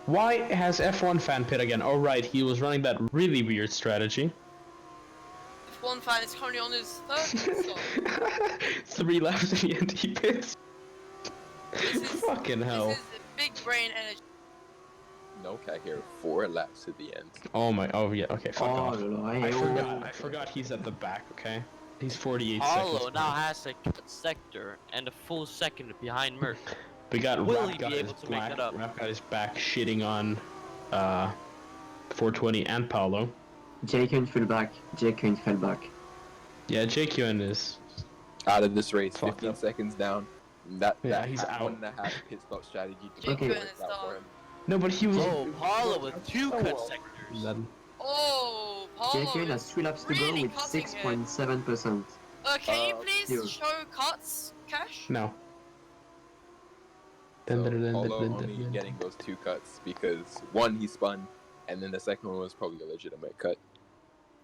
S5: Why has F1 fan pit again? Oh right, he was running that really weird strategy.
S4: F1 fan is currently on his third pit stop.
S5: 3 laps in the end he pits.
S4: This is
S5: Fucking hell.
S4: This is big brain energy.
S2: No cat here. 4 laps to the end.
S5: Oh my, oh yeah, okay, fuck
S6: Oh,
S5: off.
S6: no,
S5: I forgot he's at the back, okay? He's 48
S1: Apollo
S5: seconds.
S1: now has a cut sector and a full second behind Merc.
S5: We got
S1: Will
S5: Rap
S1: he
S5: got
S1: be
S5: his
S1: able to make
S5: black,
S1: that up?
S5: Rap got his back shitting on 420 and Paolo.
S6: JQN fell back. JQN fell back.
S5: Yeah, JQN is
S2: Out of this race,
S5: Fucked
S2: 15
S5: up.
S2: seconds down. That
S5: Yeah, he's
S2: that
S5: out.
S2: 1.5 pit stop strategy did
S6: Okay.
S2: not work out for him.
S5: no, but he was.
S1: Oh, Apollo with 2
S5: so
S1: cut
S5: well.
S1: sectors.
S5: Then
S4: Oh, Polo
S6: JQN has
S4: is
S6: 3 laps to
S4: really
S6: go with
S4: cutting it.
S6: 6.7%.
S4: Can you please
S6: here.
S4: show cuts, Cash?
S5: no.
S2: So Paulo only getting those 2 cuts because one he spun, and then the second one was probably a legitimate cut.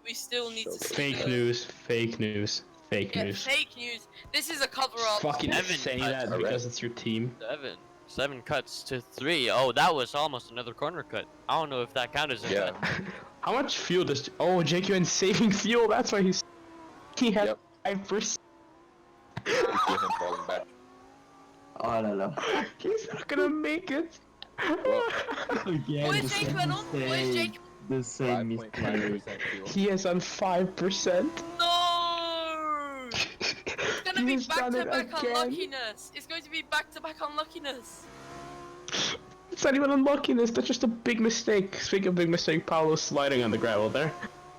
S4: We still need to see
S5: Fake
S4: the-
S5: news, fake news, fake
S4: Yeah,
S5: news.
S4: fake news. This is a cover-up.
S5: Fucking
S1: Evan
S5: say
S1: cuts.
S5: that
S2: Correct.
S5: because it's your team.
S1: 7 cuts to 3. Oh, that was almost another corner cut. I don't know if that counted as a
S2: Yeah.
S1: cut.
S5: How much fuel does? Oh, JQN saving fuel. That's why he had
S2: Yep.
S5: 5%.
S2: We see him falling back.
S6: Oh la la.
S5: He's not gonna make it.
S2: Well,
S6: Again,
S4: What
S6: the
S4: is
S6: same
S4: JQN on? What is
S6: mistake.
S4: JQN?
S6: The same
S2: 5.5%
S6: mistake.
S2: fuel.
S5: He is on 5%.
S4: No! It's gonna be
S5: He's done it
S4: back-to-back
S5: again.
S4: unluckiness. It's going to be back-to-back unluckiness.
S5: It's not even unluckiness. That's just a big mistake. Speaking of big mistake, Paolo's sliding on the gravel there,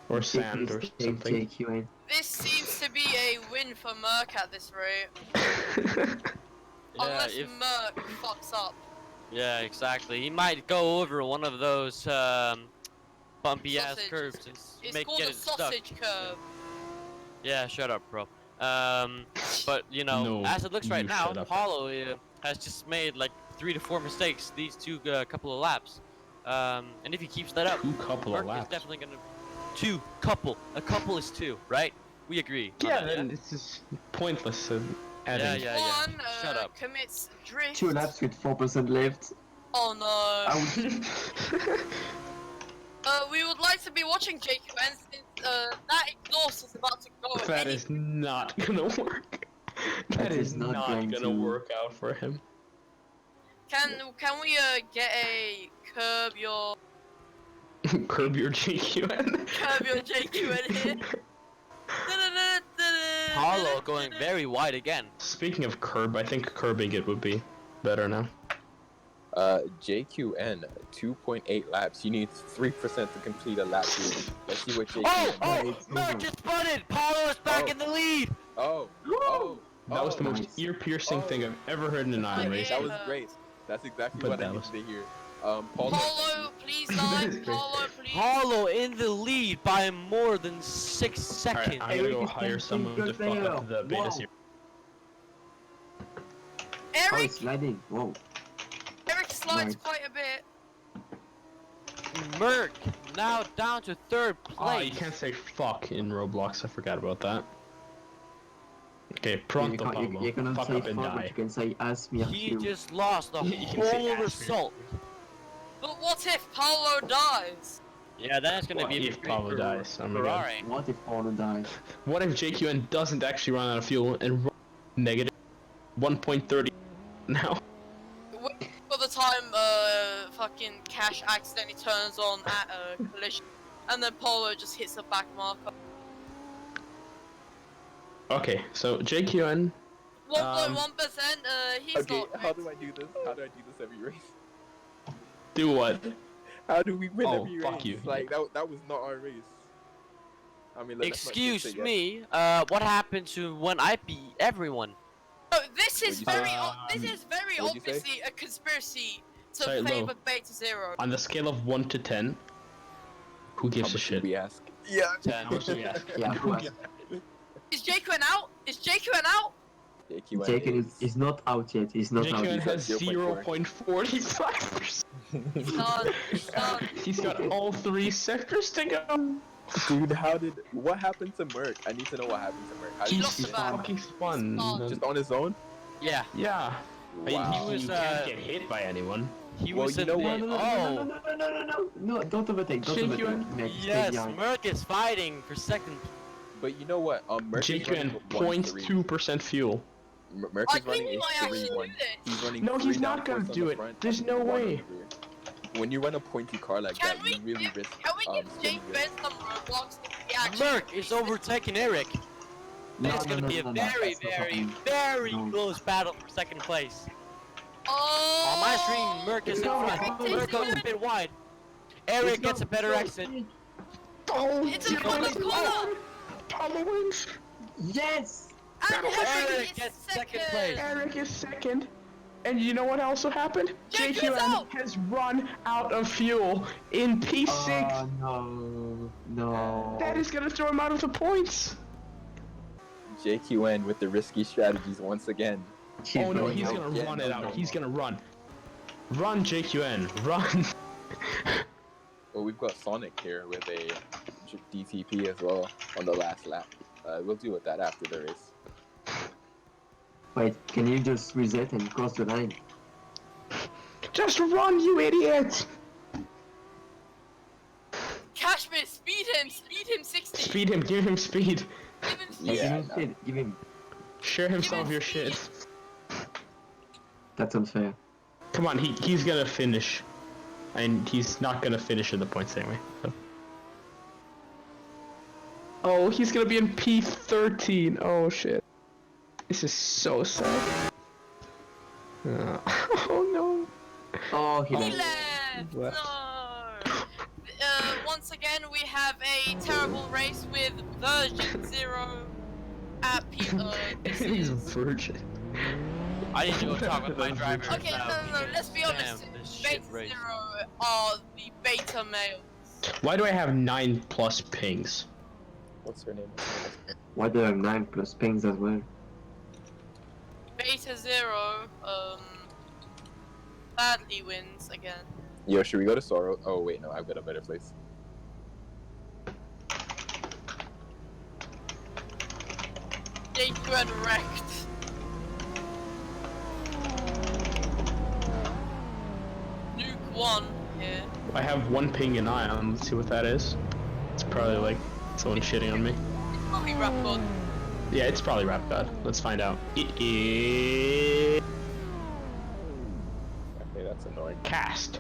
S5: or
S6: Big
S5: sand or
S6: mistake,
S5: something.
S6: JQN.
S4: This seems to be a win for Merc at this rate.
S1: Yeah,
S4: Unless
S1: if,
S4: Merc fucks up.
S1: yeah, exactly. He might go over one of those bumpy ass
S4: Sausage.
S1: curves and
S4: It's called
S1: get
S4: a
S1: it stuck.
S4: sausage curve.
S1: Yeah, shut up, bro. But you know,
S5: No,
S1: as it looks right
S5: you
S1: now,
S5: shut up.
S1: Paulo has just made like 3 to 4 mistakes these couple of laps. And if he keeps that up,
S5: Two couple
S1: Merc
S5: of
S1: is
S5: laps.
S1: definitely gonna a couple is 2, right? We agree. on
S5: Yeah,
S1: that,
S5: then it's just pointless adding.
S1: Yeah.
S4: One
S1: Shut up.
S4: commits drift.
S6: 2 laps with 4% left.
S4: Oh no.
S6: Ouch.
S4: We would like to be watching JQN since that exhaust is about to go.
S5: That is not gonna work. That is not
S6: going
S5: gonna
S6: to-
S5: work out for him.
S4: Can we get a curb your
S5: Curb your JQN.
S4: JQN here?
S1: Paulo going very wide again.
S5: Speaking of curb, I think curbing it would be better now.
S2: JQN, 2.8 laps. You need 3% to complete a lap. Here. Let's see what JQN.
S1: Oh! Merc is sputted! Paulo is back
S2: Oh.
S1: in the lead!
S2: Oh!
S5: That was the most
S6: Nice.
S5: ear-piercing
S2: Oh.
S5: thing I've ever heard in an iron race.
S2: That was great. That's exactly
S5: But
S2: what I
S5: that
S2: needed
S5: was-
S2: to hear. Paulo.
S4: Paulo, please dive. Paulo, please.
S1: Paulo in the lead by more than 6
S5: Alright,
S1: seconds.
S5: I'm gonna go
S6: Eric is
S5: hire
S6: something
S5: someone to
S6: good
S5: fuck
S6: there.
S5: up the beta
S6: Wow.
S5: series.
S6: Oh,
S4: Eric,
S6: it's sliding. Whoa.
S4: Eric slides
S6: Nice.
S4: quite a bit.
S1: Merc now down to 3rd
S5: Ah, you
S1: place.
S5: can't say fuck in Roblox, I forgot about that. Okay,
S6: You
S5: pronto,
S6: can't-
S5: Pablo.
S6: you cannot
S5: Fuck
S6: say
S5: up and
S6: fuck, but
S5: die.
S6: you can say ask me a
S1: He
S6: few.
S1: just lost the
S5: You can say
S1: whole
S5: ass for
S1: result.
S4: But what if Paulo dies?
S1: Yeah, that's gonna
S5: What
S1: be a
S5: if
S1: big
S5: Paulo
S1: for
S5: dies? Oh my God.
S1: Ferrari.
S6: What if Paulo dies?
S5: What if JQN doesn't actually run out of fuel and run negative 1.30 now?
S4: Wait for the time fucking Cash accidentally turns on at a collision, and then Paulo just hits the back marker.
S5: Okay, so JQN,
S4: 1.1%. He's
S2: Okay,
S4: not.
S2: how do I do this? How do I do this every race?
S5: Do what?
S2: How do we win
S5: Oh,
S2: every
S5: fuck
S2: race?
S5: you.
S2: Like that was not our race. I mean, let's not jinx
S1: Excuse
S2: it yet.
S1: me. What happened to when I beat everyone?
S4: Oh, this is
S2: What'd you say?
S4: this is very
S2: What'd you say?
S4: obviously a conspiracy to
S5: Sorry, Lo.
S4: favor Beta Zero.
S5: On the scale of 1 to 10, who
S2: How
S5: gives a
S2: much
S5: shit?
S2: did we ask? Yeah.
S1: 10.
S5: How much do we ask?
S6: Yeah,
S5: Who
S6: who
S5: gives-
S4: Is JQN out? Is JQN out?
S2: JQN
S6: Jacob is not out yet. He's not out.
S5: JQN
S2: He's at
S5: has
S2: 0.4.
S5: 0.45%.
S4: He's done. He's done.
S5: He's got all 3 sectors to go.
S2: Dude, what happened to Merc? I need to know what happened to Merc. How did
S4: He
S2: he
S4: lost
S2: finish?
S4: the back.
S5: fucking spun.
S4: He's
S2: Just on his own?
S1: Yeah.
S5: Yeah. I mean,
S2: Wow.
S1: was,
S5: you can't get hit by anyone.
S1: He
S2: Well,
S1: was
S2: you
S1: in
S2: know
S1: the.
S2: what?
S6: No, don't overtake. Don't
S5: JQN.
S6: overtake. Max, stay
S1: Yes,
S6: behind.
S1: Merc is fighting for second.
S2: But you know what? Merc is running
S5: JQN,
S2: 1-3.
S5: 0.2% fuel.
S2: Merc
S4: I
S2: is running
S4: think
S2: a
S4: I actually
S2: 3-1.
S4: do this.
S2: He's running
S5: No,
S2: 3
S5: he's not
S2: downforce
S5: gonna
S2: on
S5: do
S2: the
S5: it.
S2: front
S5: There's
S2: and
S5: no
S2: 1 on
S5: way.
S2: the rear. When you run a pointy car like
S4: Can
S2: that,
S4: we
S2: you really
S4: give,
S2: risk
S4: can we give
S2: spinning
S4: JQN
S2: good.
S4: some roadblocks that he actually
S1: Merc is overtaking Eric. It's gonna be a very,
S6: that's not
S1: very,
S6: happening.
S1: very
S6: No.
S1: close battle for second place.
S4: Oh!
S1: On my screen, Merc is in
S6: No,
S1: front.
S6: no,
S1: Merc goes
S6: no.
S1: a bit wide. Eric gets a better exit.
S5: Oh,
S4: It's a fucking corner!
S5: Palmer wins.
S6: Yes!
S4: And
S1: Eric
S4: Eric is
S1: gets
S4: second!
S1: second place.
S5: Eric is second. And you know what also happened?
S4: JQN's
S5: JQN
S4: out.
S5: has run out of fuel in P6.
S6: Oh no.
S5: That is gonna throw him out of the points.
S2: JQN with the risky strategies once again.
S5: Oh no,
S6: going
S5: he's
S6: out.
S5: gonna
S2: Yeah,
S5: run
S2: no,
S5: it out.
S2: no,
S5: He's
S2: no.
S5: gonna run. Run, JQN. Run.
S2: Well, we've got Sonic here with a DTP as well on the last lap. We'll deal with that after the race.
S6: Wait, can you just reset and cross the line?
S5: Just run, you idiot.
S4: Cashmere, speed him 60!
S5: Speed him. Give him speed.
S4: Give him speed!
S6: Give
S2: Yeah,
S6: him
S2: no.
S6: speed, give him.
S5: Share him
S4: Give
S5: some
S4: him
S5: of your
S4: speed.
S5: shit.
S6: That's unfair.
S5: Come on, he's gonna finish. And he's not gonna finish in the points anyway. So. Oh, he's gonna be in P13. Oh shit. This is so sad. Oh no.
S6: Oh, he
S4: He
S6: left.
S4: left!
S5: Left.
S4: No! Once again, we have a terrible race with version 0 at P. This
S5: He's a
S4: is...
S5: virgin.
S1: I need to go talk with my driver.
S4: Okay, no, let's be honest.
S1: This shit
S4: Beta
S1: race.
S4: 0 are the beta males.
S5: Why do I have 9+ pings?
S2: What's her name?
S6: Why do I have 9 plus pings as well?
S4: Beta 0, sadly wins again.
S2: Yo, should we go to Sorrow? Oh wait, no, I've got a better place.
S4: JQN wrecked. Nuke 1 here.
S5: I have 1 ping in Ion. Let's see what that is. It's probably like someone shitting on me.
S4: It's probably Rap God.
S5: Yeah, it's probably Rap God. Let's find out. It is
S2: Okay, that's annoying.
S5: Cast.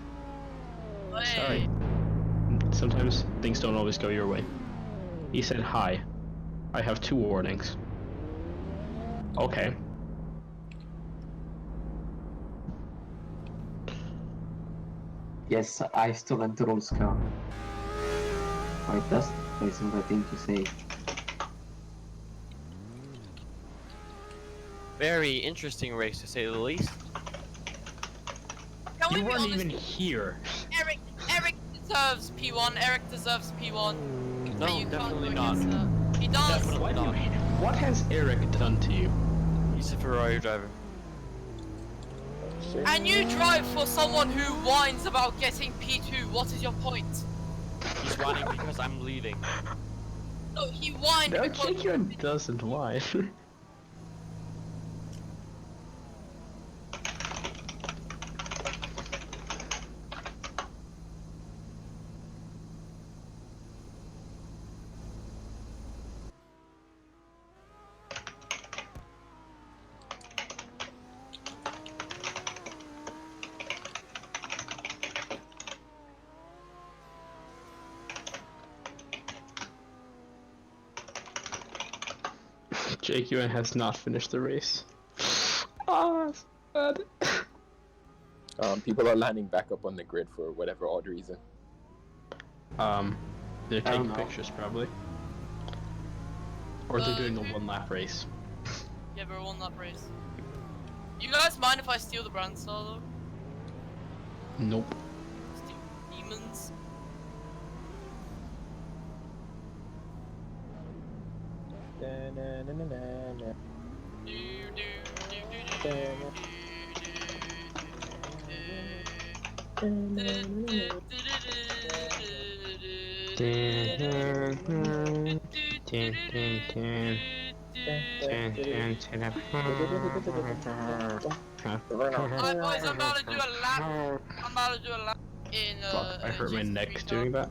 S4: Hey.
S5: Sorry. Sometimes things don't always go your way. He said hi. I have 2 warnings. Okay.
S6: Yes, I've stolen Turol's car. Right, that's the thing to say.
S1: Very interesting race to say the least.
S4: Can we
S5: You
S4: be
S5: weren't
S4: honest?
S5: even here.
S4: Eric deserves P1. Eric deserves P1.
S1: No,
S4: But you can't
S1: definitely
S4: go
S1: not.
S4: against that. He does.
S1: Definitely not.
S5: What has Eric done to you?
S1: He's a Ferrari driver.
S2: Shit.
S4: And you drive for someone who whines about getting P2. What is your point?
S1: He's whining because I'm leaving.
S4: No, he whined
S5: No,
S4: because...
S5: JQN doesn't lie. JQN has not finished the race. Ah, that's bad.
S2: People are lining back up on the grid for whatever odd reason.
S5: They're
S6: I don't
S5: taking
S6: know.
S5: pictures probably. Or they're doing a one-lap race.
S4: Yeah, we're on that race. You guys mind if I steal the brand star though?
S5: Nope.
S4: Steal demons. Alright boys, I'm about to do a lap. I'm about to do a lap in
S5: Fuck, I hurt my
S4: GT3
S5: neck
S4: car.
S5: doing that.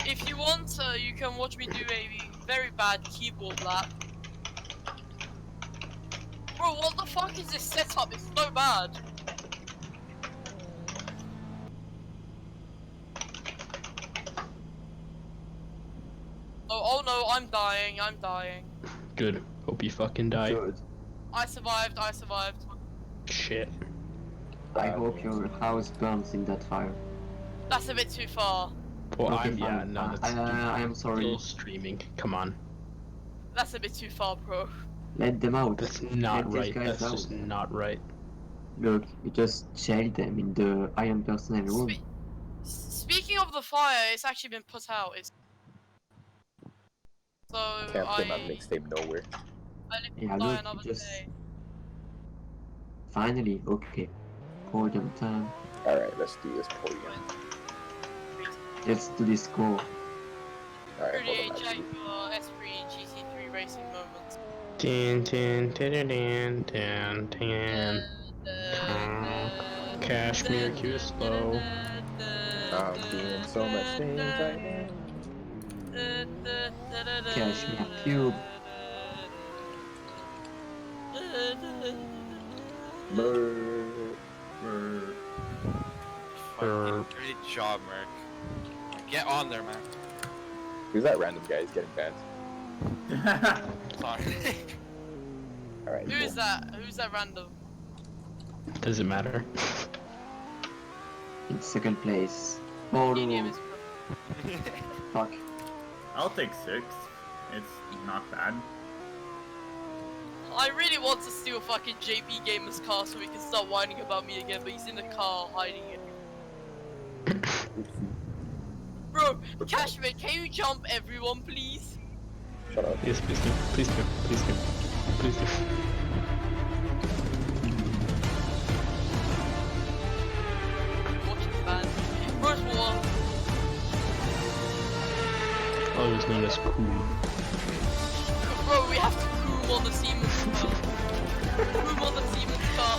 S4: If you want, you can watch me do a very bad keyboard lap. Bro, what the fuck is this setup? It's so bad. Oh no, I'm dying, I'm dying.
S5: Good. Hope you fucking die.
S6: Good.
S4: I survived, I survived.
S5: Shit.
S6: I hope your house burns in that fire.
S4: That's a bit too far.
S5: Well,
S6: Okay,
S5: yeah,
S6: fine.
S5: no, that's.
S6: I am sorry.
S5: Still streaming. Come on.
S4: That's a bit too far, bro.
S6: Let them out.
S5: That's
S6: Let
S5: not
S6: these
S5: right.
S6: guys
S5: That's
S6: out.
S5: just not right.
S6: Look, you just jailed them in the Iron Personnel room.
S4: Speaking of the fire, it's actually been put out. It's so
S2: Can't put my
S4: I
S2: mixtape nowhere.
S4: live to
S6: Yeah,
S4: die
S6: look,
S4: another
S6: you just...
S4: day.
S6: Finally, okay. Podium time.
S2: Alright, let's do this podium.
S6: Let's do this score.
S2: Alright, hold
S4: 38
S2: on.
S4: Jaguar S3 GT3 racing moments.
S5: Tin, tin, tin, tin, tin, tin. Cashmere Q slow.
S2: I'm doing so much things right now.
S6: Cashmere Cube.
S2: Brr.
S3: Fucking great job, Merc. Get on there, man.
S2: Who's that random guy? He's getting banned.
S3: Sorry.
S2: Alright,
S4: Who is
S2: cool.
S4: that? Who's that random?
S5: Does it matter?
S6: In second place.
S4: Medium
S6: Polo.
S4: is
S6: Fuck.
S7: I'll take 6. It's not bad.
S4: I really want to steal fucking JP Gamer's car so he can start whining about me again, but he's in the car hiding it. Bro, Cashmere, can you jump everyone, please?
S2: Shut up.
S5: Yes, please do. Please do. Please do. Please do.
S4: Watch this man. First one.
S5: Always known as cool.
S4: Bro, we have to crew on the Siemens car. Crew on the Siemens car.